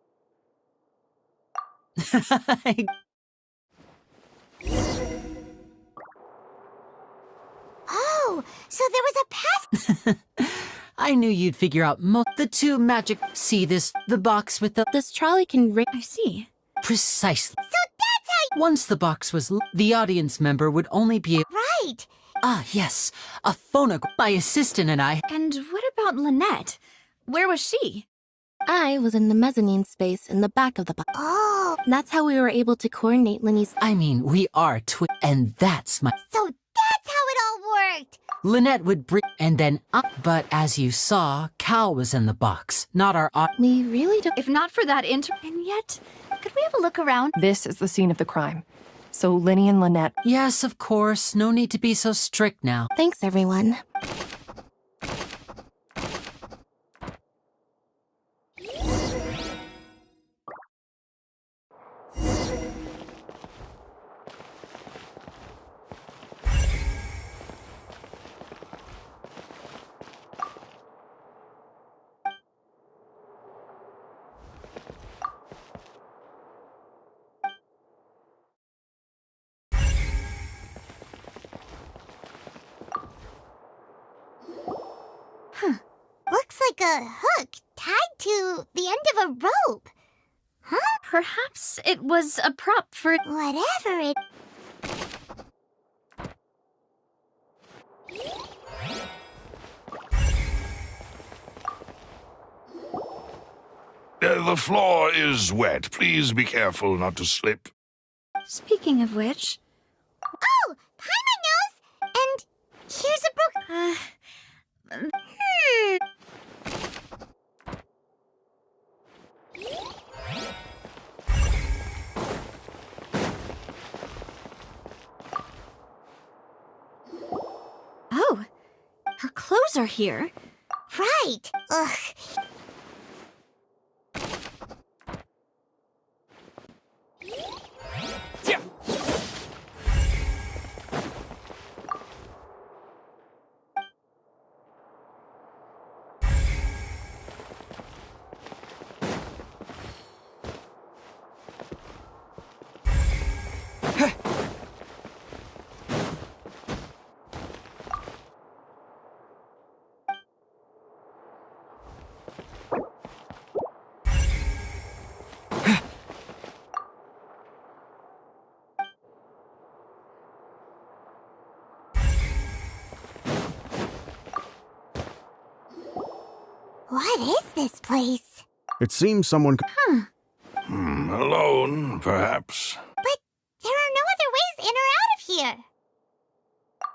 Oh, so there was a pass... I knew you'd figure out the 2 magic... See this, the box with the... This trolley can ring... I see. Precisely. So that's how... Once the box was the audience member would only be... Right. Ah, yes. A phonograph. My assistant and I... And what about Lynette? Where was she? I was in the mezzanine space in the back of the box. Oh. That's how we were able to coordinate Linny's... I mean, we are and that's my... So that's how it all worked. Lynette would bring... And then But as you saw, Cal was in the box, not our... We really don't... If not for that And yet, could we have a look around? This is the scene of the crime. So Linny and Lynette... Yes, of course. No need to be so strict now. Thanks, everyone. Looks like a hook tied to the end of a rope. Huh? Perhaps it was a prop for... Whatever it... The floor is wet. Please be careful not to slip. Speaking of which... Oh! Paimon knows! And here's a Oh, her clothes are here. Right. Ugh. What is this place? It seems someone... Alone, perhaps. But there are no other ways in or out of here.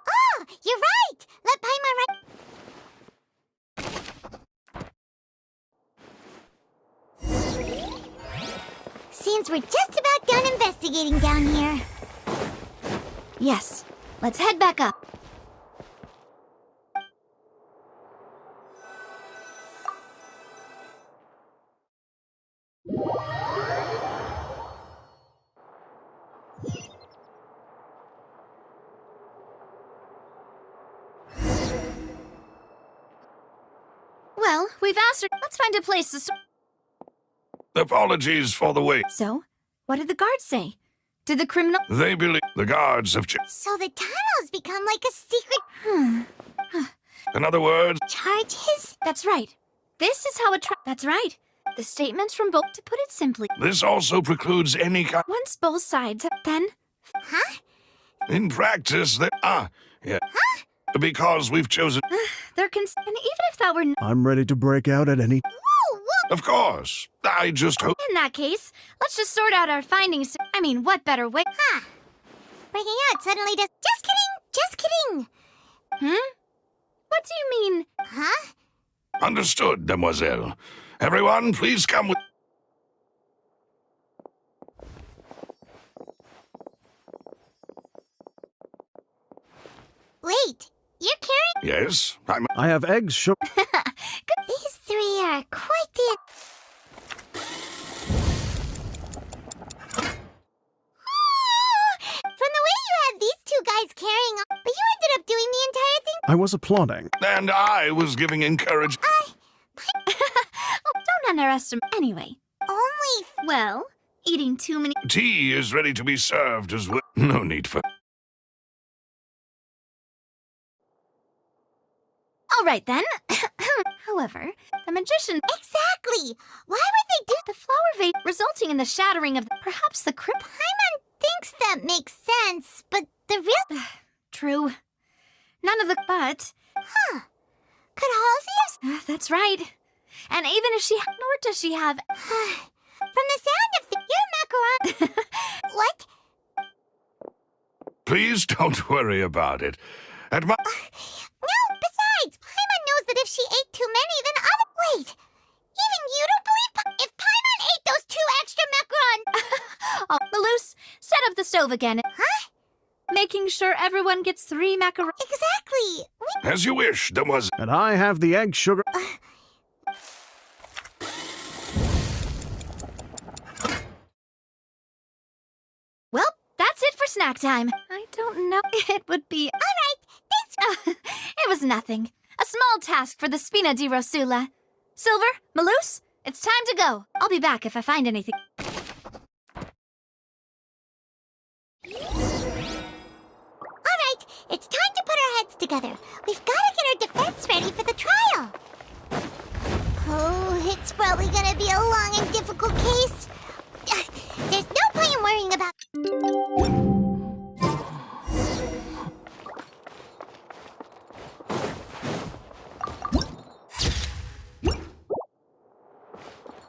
Oh, you're right! Let Paimon Seems we're just about done investigating down here. Yes, let's head back up. Well, we've asked her. Let's find a place to... Apologies for the wait. So, what did the guards say? Did the criminal... They believe the guards have... So the tunnel's become like a secret... In other words... Charges? That's right. This is how it... That's right. The statements from both... To put it simply... This also precludes any kind... Once both sides... Then... Huh? In practice, they... yeah. Huh? Because we've chosen... And even if that were... I'm ready to break out at any... Whoa, whoa! Of course. I just hope... In that case, let's just sort out our findings. I mean, what better way... Huh. Breaking out suddenly does... Just kidding! Just kidding! What do you mean? Huh? Understood, demoiselle. Everyone, please come with... Wait, you're carrying... Yes, I have eggs, sugar... These three are quite the... From the way you had these two guys carrying on, but you ended up doing the entire thing... I was applauding. And I was giving encouragement. Don't underestimate... Anyway. Only... Well, eating too many... Tea is ready to be served as well. No need for... All right, then. However, the magician... Exactly! Why would they do... The flower vase, resulting in the shattering of... Perhaps the crypt... Paimon thinks that makes sense, but the real... True. None of the... But... Huh. Could Halsey have... That's right. And even if she... Nor does she have... From the sound of your macaron... What? Please don't worry about it. At my... No, besides, Paimon knows that if she ate too many, then other... Wait, even you don't believe... If Paimon ate those 2 extra macaron... Oh, Malus, set up the stove again. Huh? Making sure everyone gets 3 macaron... Exactly. As you wish, demoiselle. And I have the egg, sugar... Well, that's it for snack time. I don't know. It would be... All right, thanks. It was nothing. A small task for the Spina di Rosula. Silver, Malus, it's time to go. I'll be back if I find anything. All right, it's time to put our heads together. We've got to get our defense ready for the trial. Oh, it's probably gonna be a long and difficult case. There's no point in worrying about...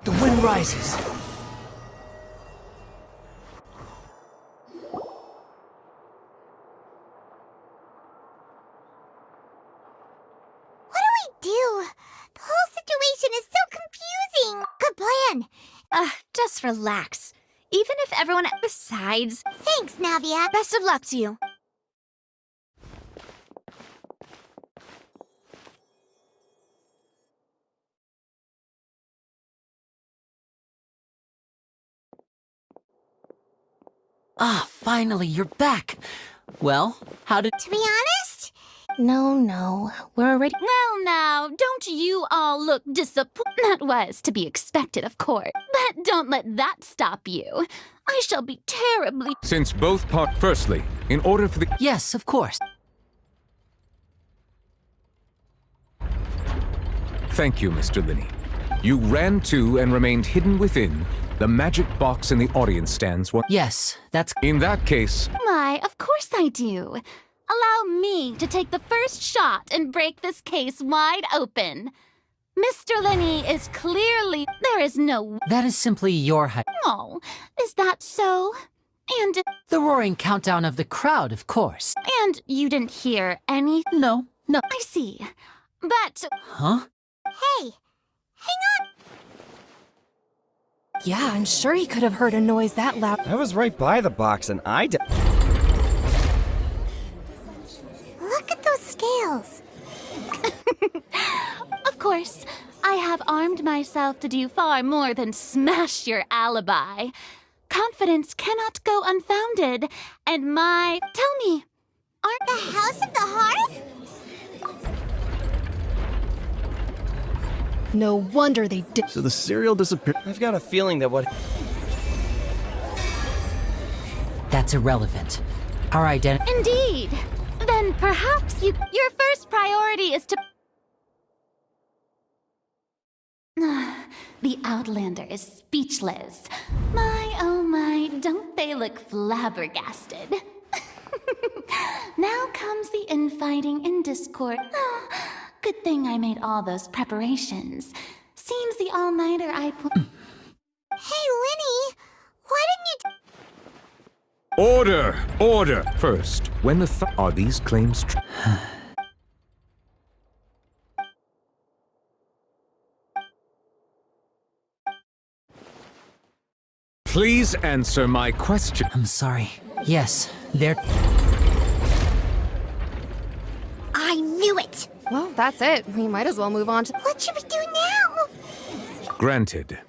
The wind rises. What do we do? The whole situation is so confusing. Good plan. Just relax. Even if everyone... Besides... Thanks, Navia. Best of luck to you. Finally, you're back. Well, how did... To be honest... No, we're already... Well, now, don't you all look disappointed? That was to be expected, of course. But don't let that stop you. I shall be terribly... Since both Firstly, in order for the... Yes, of course. Thank you, Mr. Linney. You ran to and remained hidden within the magic box in the audience stands. Yes, that's... In that case... Why, of course I do. Allow me to take the first shot and break this case wide open. Mr. Lenny is clearly... There is no... That is simply your height. Oh, is that so? And... The roaring countdown of the crowd, of course. And you didn't hear any... No. I see. But... Huh? Hey, hang on. Yeah, I'm sure he could have heard a noise that loud. I was right by the box and Look at those scales. Of course, I have armed myself to do far more than smash your alibi. Confidence cannot go unfounded, and my... Tell me, aren't The House of the Hearth? No wonder they did. So the cereal disappeared. I've got a feeling that what... That's irrelevant. Our identity... Indeed. Then perhaps your first priority is to... The Outlander is speechless. My, oh my, don't they look flabbergasted? Now comes the infighting and discord. Oh, good thing I made all those preparations. Seems the all-nighter I put... Hey, Lenny, why didn't you... Order! Order! First, when are these claims true? Please answer my question. I'm sorry. Yes, they're... I knew it. Well, that's it. We might as well move on to... What should we do now? Granted.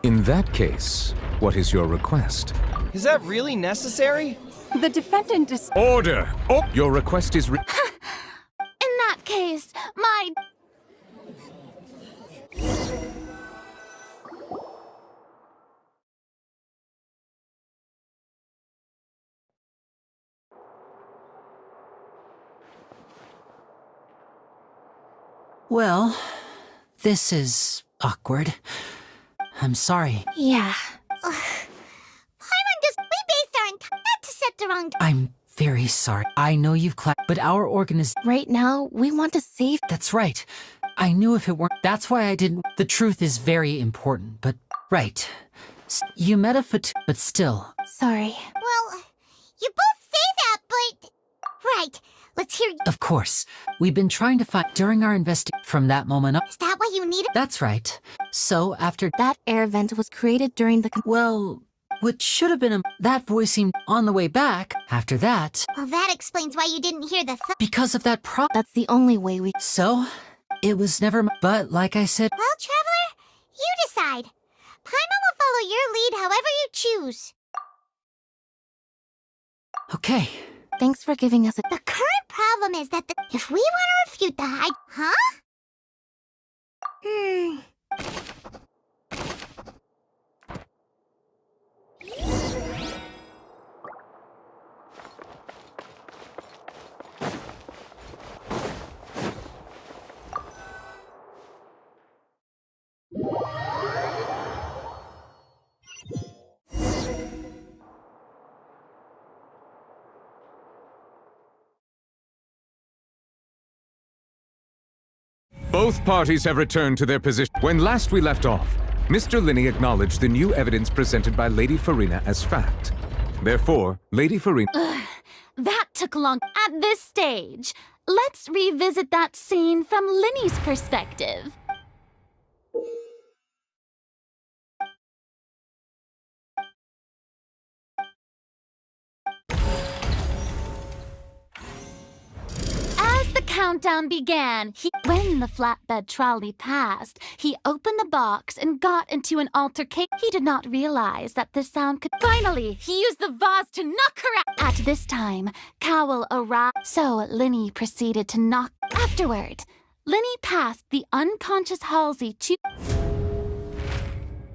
In that case, what is your request? Is that really necessary? The defendant is... Order! Oh, your request is... In that case, my... Well, this is awkward. I'm sorry. Yeah. Paimon just... We based our not to set the wrong... I'm very sorry. I know you've but our Right now, we want to save... That's right. I knew if it weren't... That's why I didn't... The truth is very important, but... Right. You met a but still... Sorry. Well, you both say that, but... Right. Let's hear... Of course. We've been trying to find... During our from that moment up... Is that what you needed? That's right. So, after... That air vent was created during the... Well... What should have been that voice seemed on the way back. After that... Well, that explains why you didn't hear the Because of that That's the only way we... So, it was never... But, like I said... Well, Traveler, you decide. Paimon will follow your lead however you choose. Okay. Thanks for giving us a... The current problem is that if we want to refute the hide... Huh? Both parties have returned to their position. When last we left off, Mr. Linney acknowledged the new evidence presented by Lady Farina as fact. Therefore, Lady Farina... That took long. At this stage, let's revisit that scene from Linny's perspective. As the countdown began, when the flatbed trolley passed, he opened the box and got into an altercation. He did not realize that the sound could... Finally, he used the vase to knock her out. At this time, Cowell arrived, so Linny proceeded to knock. Afterward, Linny passed the unconscious Halsey to...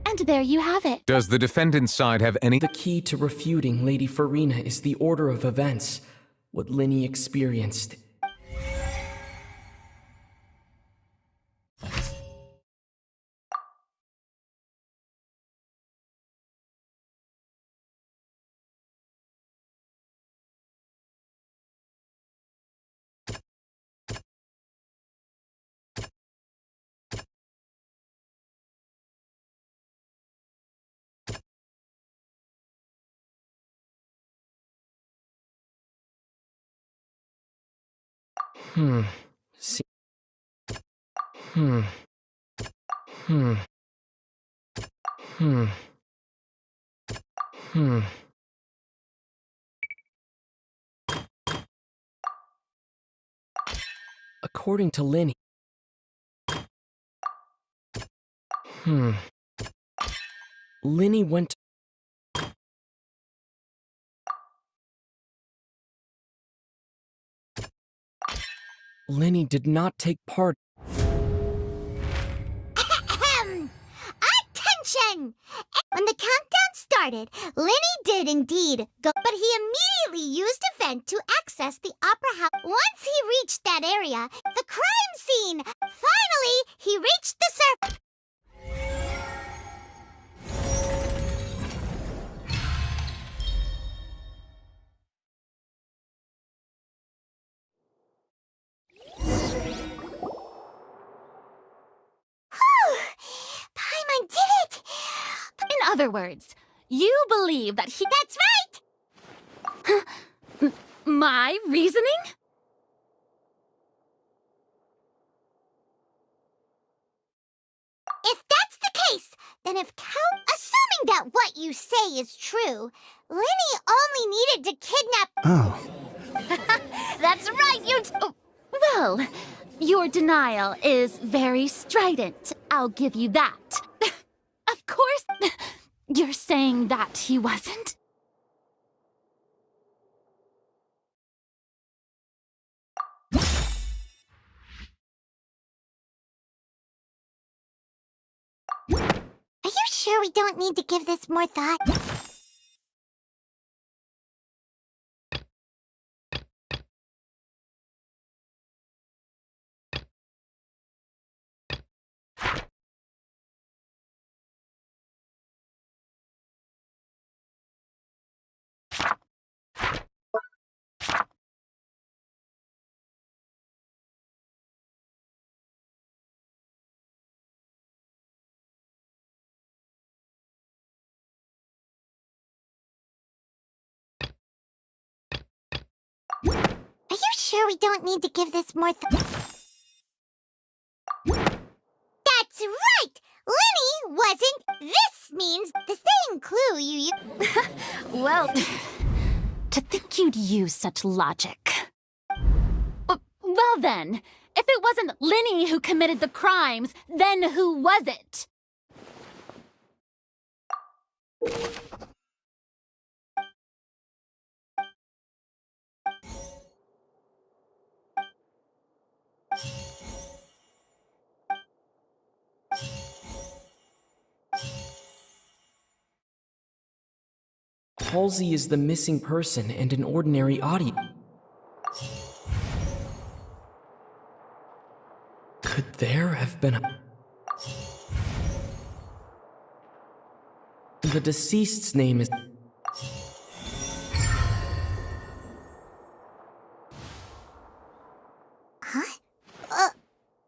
And there you have it. Does the defendant's side have any... The key to refuting Lady Farina is the order of events, what Linny experienced. See. Hmm. Hmm. Hmm. Hmm. According to Linny. Linny went. Linny did not take part. Ahem! Attention! When the countdown started, Linny did indeed go, but he immediately used a vent to access the opera house. Once he reached that area, the crime scene, finally, he reached the surface. Paimon did it! In other words, you believe that he— That's right! My reasoning? If that's the case, then if assuming that what you say is true, Linny only needed to kidnap— Oh. That's right, well, your denial is very strident. I'll give you that. Of course, you're saying that he wasn't. Are you sure we don't need to give this more thought? Are you sure we don't need to give this more thought? That's right! Linny wasn't. This means the same clue you Well, to think you'd use such logic. Well then, if it wasn't Linny who committed the crimes, then who was it? Halsey is the missing person and an ordinary audience. Could there have been a... The deceased's name is...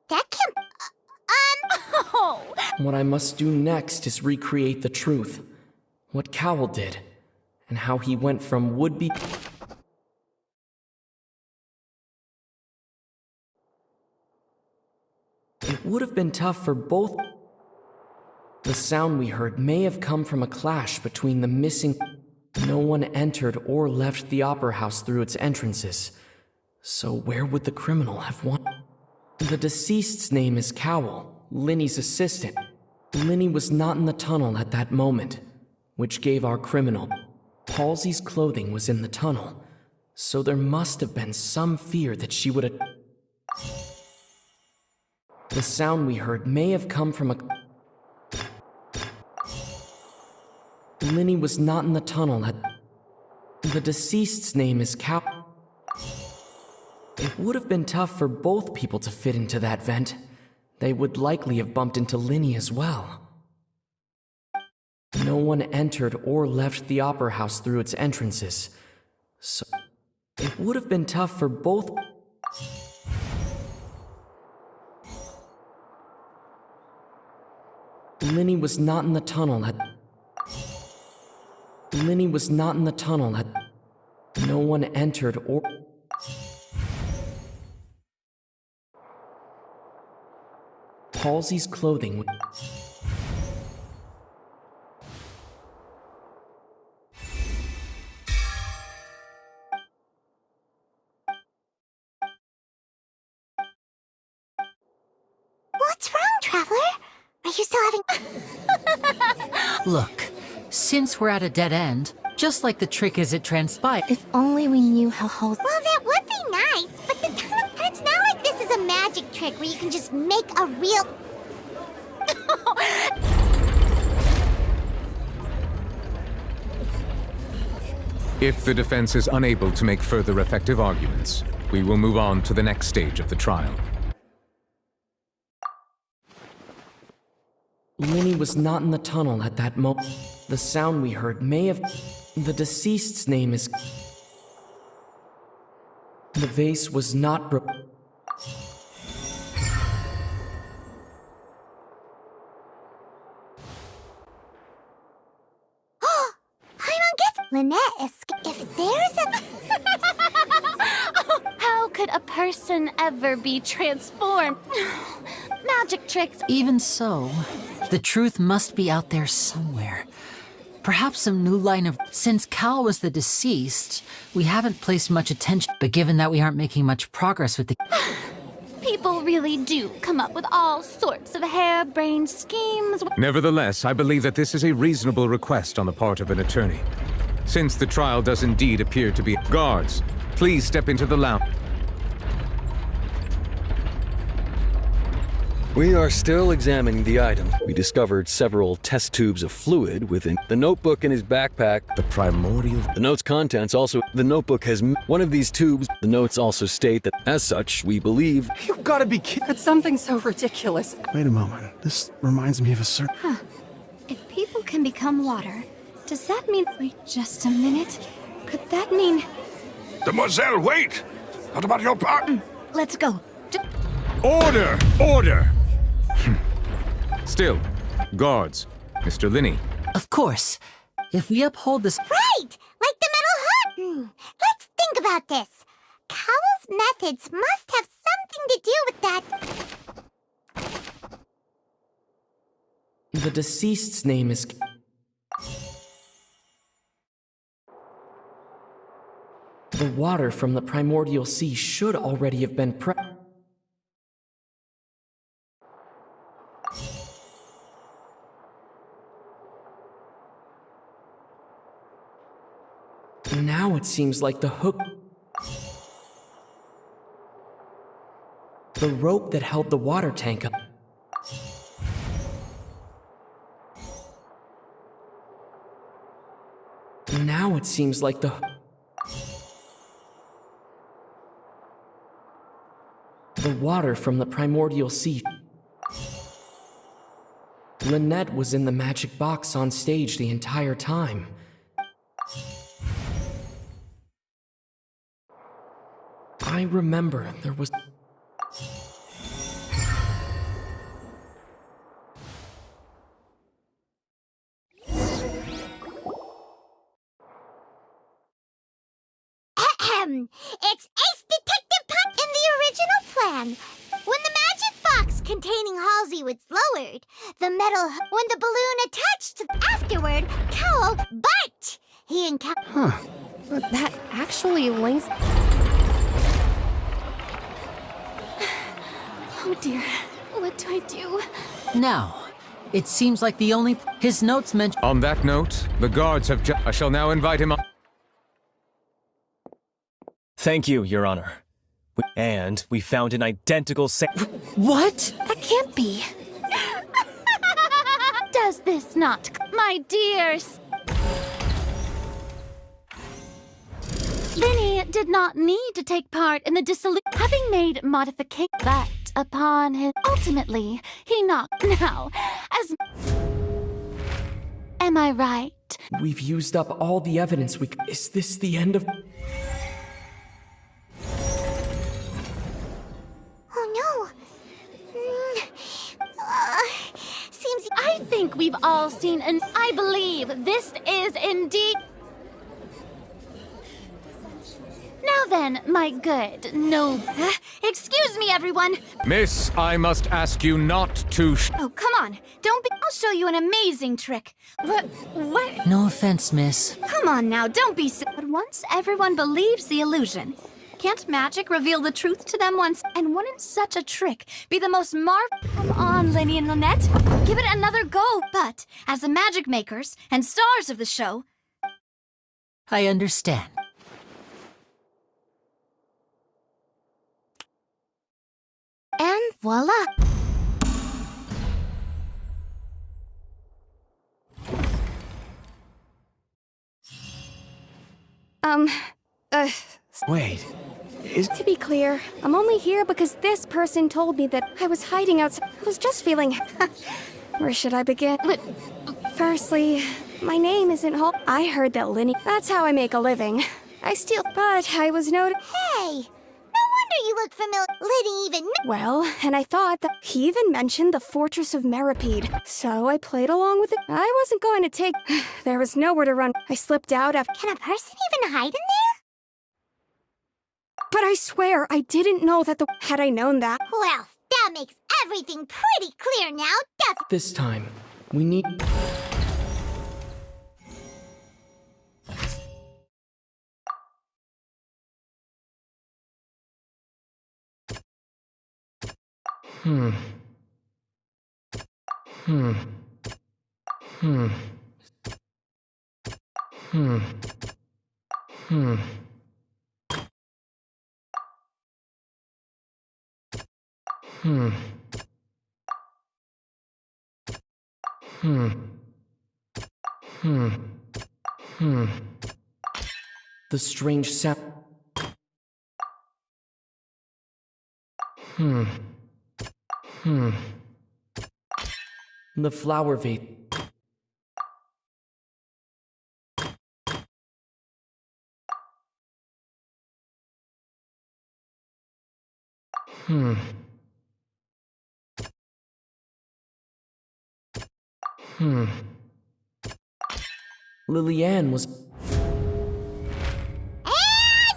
That can't... Oh! What I must do next is recreate the truth. What Cowell did, and how he went from would-be... It would have been tough for both... The sound we heard may have come from a clash between the missing... No one entered or left the opera house through its entrances. So where would the criminal have won? The deceased's name is Cowell, Linny's assistant. Linny was not in the tunnel at that moment, which gave our criminal... Halsey's clothing was in the tunnel, so there must have been some fear that she would have... The sound we heard may have come from a... Linny was not in the tunnel at... The deceased's name is Cow... It would have been tough for both people to fit into that vent. They would likely have bumped into Linny as well. No one entered or left the opera house through its entrances, so... It would have been tough for both... Linny was not in the tunnel at... Linny was not in the tunnel at... No one entered or... Halsey's clothing. What's wrong, Traveler? Are you still having... Look, since we're at a dead end, just like the trick as it transpired. If only we knew how Halsey... Well, that would be nice, but the tunnel... It's not like this is a magic trick where you can just make a real... If the defense is unable to make further effective arguments, we will move on to the next stage of the trial. Linny was not in the tunnel at that moment. The sound we heard may have... The deceased's name is... The vase was not broken. Lynette, if there's a... How could a person ever be transformed? Magic tricks. Even so, the truth must be out there somewhere. Perhaps some new line of... Since Cal was the deceased, we haven't placed much attention, but given that we aren't making much progress with the... People really do come up with all sorts of harebrained schemes. Nevertheless, I believe that this is a reasonable request on the part of an attorney. Since the trial does indeed appear to be... Guards, please step into the lounge. We are still examining the item. We discovered several test tubes of fluid within the notebook in his backpack. The primordial... The note's contents also... The notebook has one of these tubes. The notes also state that, as such, we believe... You've got to be kidding. It's something so ridiculous. Wait a moment. This reminds me of a certain... Huh. If people can become water, does that mean... Wait just a minute. Could that mean... Demoiselle, wait! What about your part? Let's go. Order! Order! Still, guards, Mr. Linney. Of course. If we uphold this... Right! Like the metal hood! Let's think about this. Cowell's methods must have something to do with that... The deceased's name is... The water from the primordial sea should already have been Now it seems like the hook... The rope that held the water tank up... Now it seems like the... The water from the primordial sea... Lynette was in the magic box on stage the entire time. I remember there was... It's Ace Detective Punt in the original plan. When the magic box containing Halsey was lowered, the metal... When the balloon attached afterward, Cowell barked. He encountered... Huh. That actually links... Oh dear, what do I do? Now, it seems like the only... His notes mention... On that note, the guards have I shall now invite him up. Thank you, Your Honor. And we found an identical What? That can't be. Does this not... My dears... Linny did not need to take part in the dissolution, having made modification that upon his... Ultimately, he knocked now, as... Am I right? We've used up all the evidence we... Is this the end of... Oh no! Seems... I think we've all seen and I believe this is indeed... Now then, my good, no. Excuse me, everyone. Miss, I must ask you not to Oh, come on. Don't be. I'll show you an amazing trick. What? No offense, miss. Come on now, don't be silly. But once everyone believes the illusion, can't magic reveal the truth to them once? And wouldn't such a trick be the most Come on, Linny and Lynette. Give it another go. But as the magic makers and stars of the show, I understand. And voila! Wait. To be clear, I'm only here because this person told me that I was hiding outside. I was just feeling... Where should I begin? Firstly, my name isn't Hall. I heard that Linny... That's how I make a living. But I was noted... Hey, no wonder you look familiar. Liddy even... Well, and I thought that he even mentioned the Fortress of Meripede. So I played along with it. I wasn't going to take... There was nowhere to run. I slipped out after... Can a person even hide in there? But I swear, I didn't know that Had I known that... Well, that makes everything pretty clear now, doesn't it? This time, we need... The strange sound... The flower vase... Lillian was... And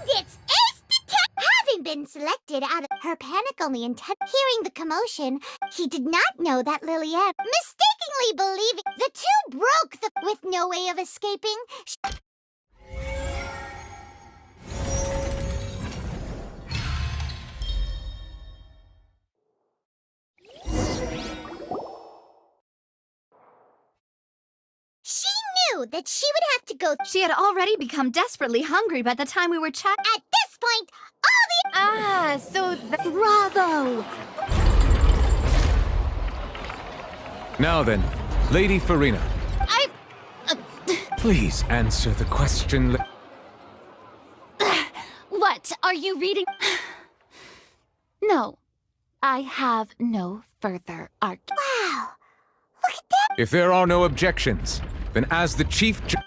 it's having been selected out of her panic only intent. Hearing the commotion, he did not know that Lillian, mistakenly believing the two broke with no way of escaping. She knew that she would have to go. She had already become desperately hungry by the time we were chatting. At this point, Bravo! Now then, Lady Farina. Please answer the question. What, are you reading? No, I have no further argument. Wow, look at that! If there are no objections, then as the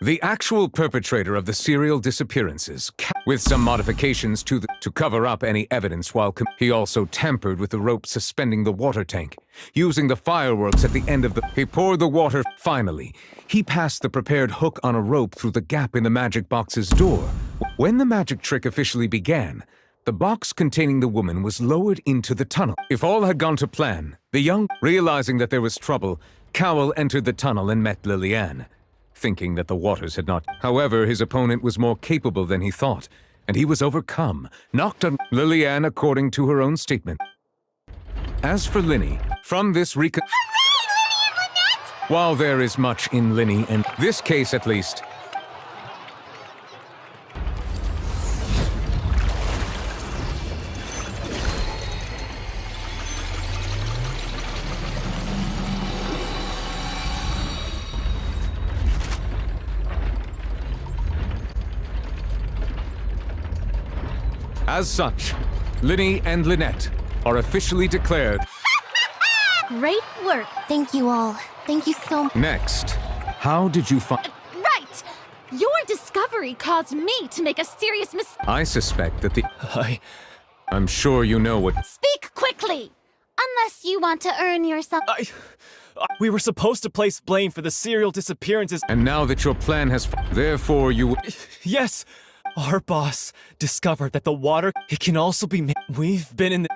the actual perpetrator of the serial disappearances, with some modifications to cover up any evidence while he also tampered with the rope suspending the water tank, using the fireworks at the end of he poured the water. Finally, he passed the prepared hook on a rope through the gap in the magic box's door. When the magic trick officially began, the box containing the woman was lowered into the tunnel. If all had gone to plan, the young, realizing that there was trouble, Cowell entered the tunnel and met Lillian, thinking that the waters had not. However, his opponent was more capable than he thought, and he was overcome, knocked on Lillian according to her own statement. As for Linny, from this Hooray, Linny and Lynette! While there is much in Linny, and this case at least, as such, Linny and Lynette are officially declared. Great work. Thank you all. Thank you so much. Next, how did you find... Right! Your discovery caused me to make a serious mistake. I suspect that I'm sure you know what... Speak quickly! Unless you want to earn yourself... We were supposed to place blame for the serial disappearances. And now that your plan has... Therefore you... Yes! Our boss discovered that the water, it can also be made. We've been in the...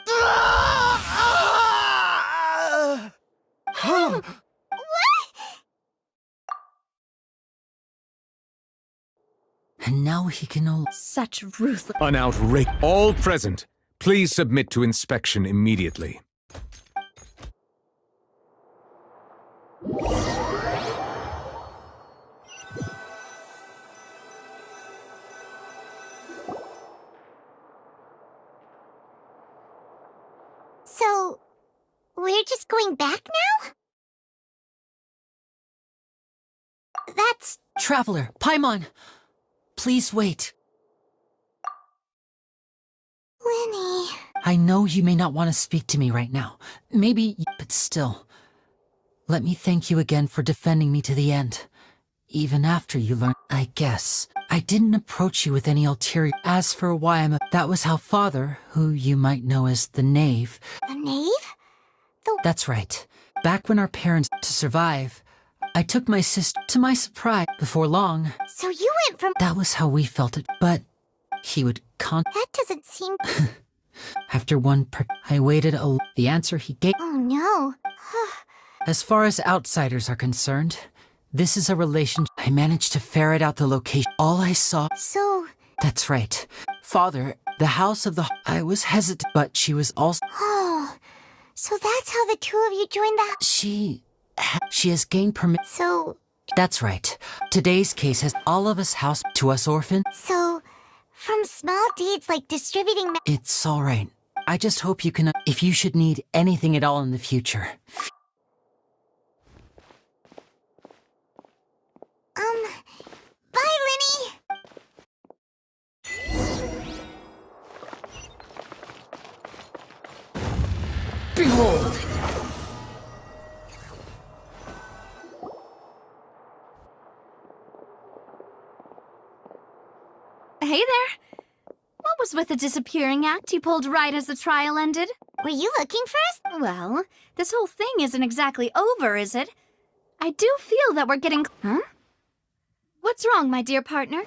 And now he can only... Such ruthless... An outrage. All present, please submit to inspection immediately. So, we're just going back now? That's... Traveler, Paimon! Please wait. Lenny... I know you may not want to speak to me right now. Maybe, but still. Let me thank you again for defending me to the end. Even after you learned, I guess. I didn't approach you with any ulterior. As for why that was how Father, who you might know as the Knave... The Knave? That's right. Back when our parents... To survive, I took my sister... To my surprise, before long... So you went from... That was how we felt it, but... He would That doesn't seem... After I waited the answer he gave... Oh no. As far as outsiders are concerned, this is a relation... I managed to ferret out the location. All I saw... So... That's right. Father, the house of the... I was hesitant, but she was also... Oh... So that's how the two of you joined the... She has gained permit... So... That's right. Today's case has all of us house to us orphan. So... From small deeds like distributing... It's all right. I just hope you can... If you should need anything at all in the future... Bye, Lenny! Behold! Hey there! What was with the disappearing act you pulled right as the trial ended? Were you looking for us? Well, this whole thing isn't exactly over, is it? I do feel that we're getting... Huh? What's wrong, my dear partner?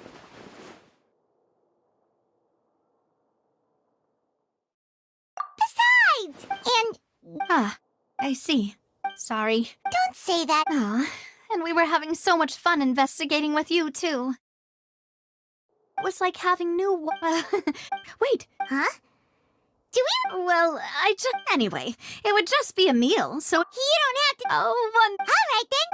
Besides! And... Ah, I see. Sorry. Don't say that. Aw, and we were having so much fun investigating with you, too. It was like having new... Wait. Huh? Do we... Well, Anyway, it would just be a meal, so... You don't have to... Oh, one... All right, then.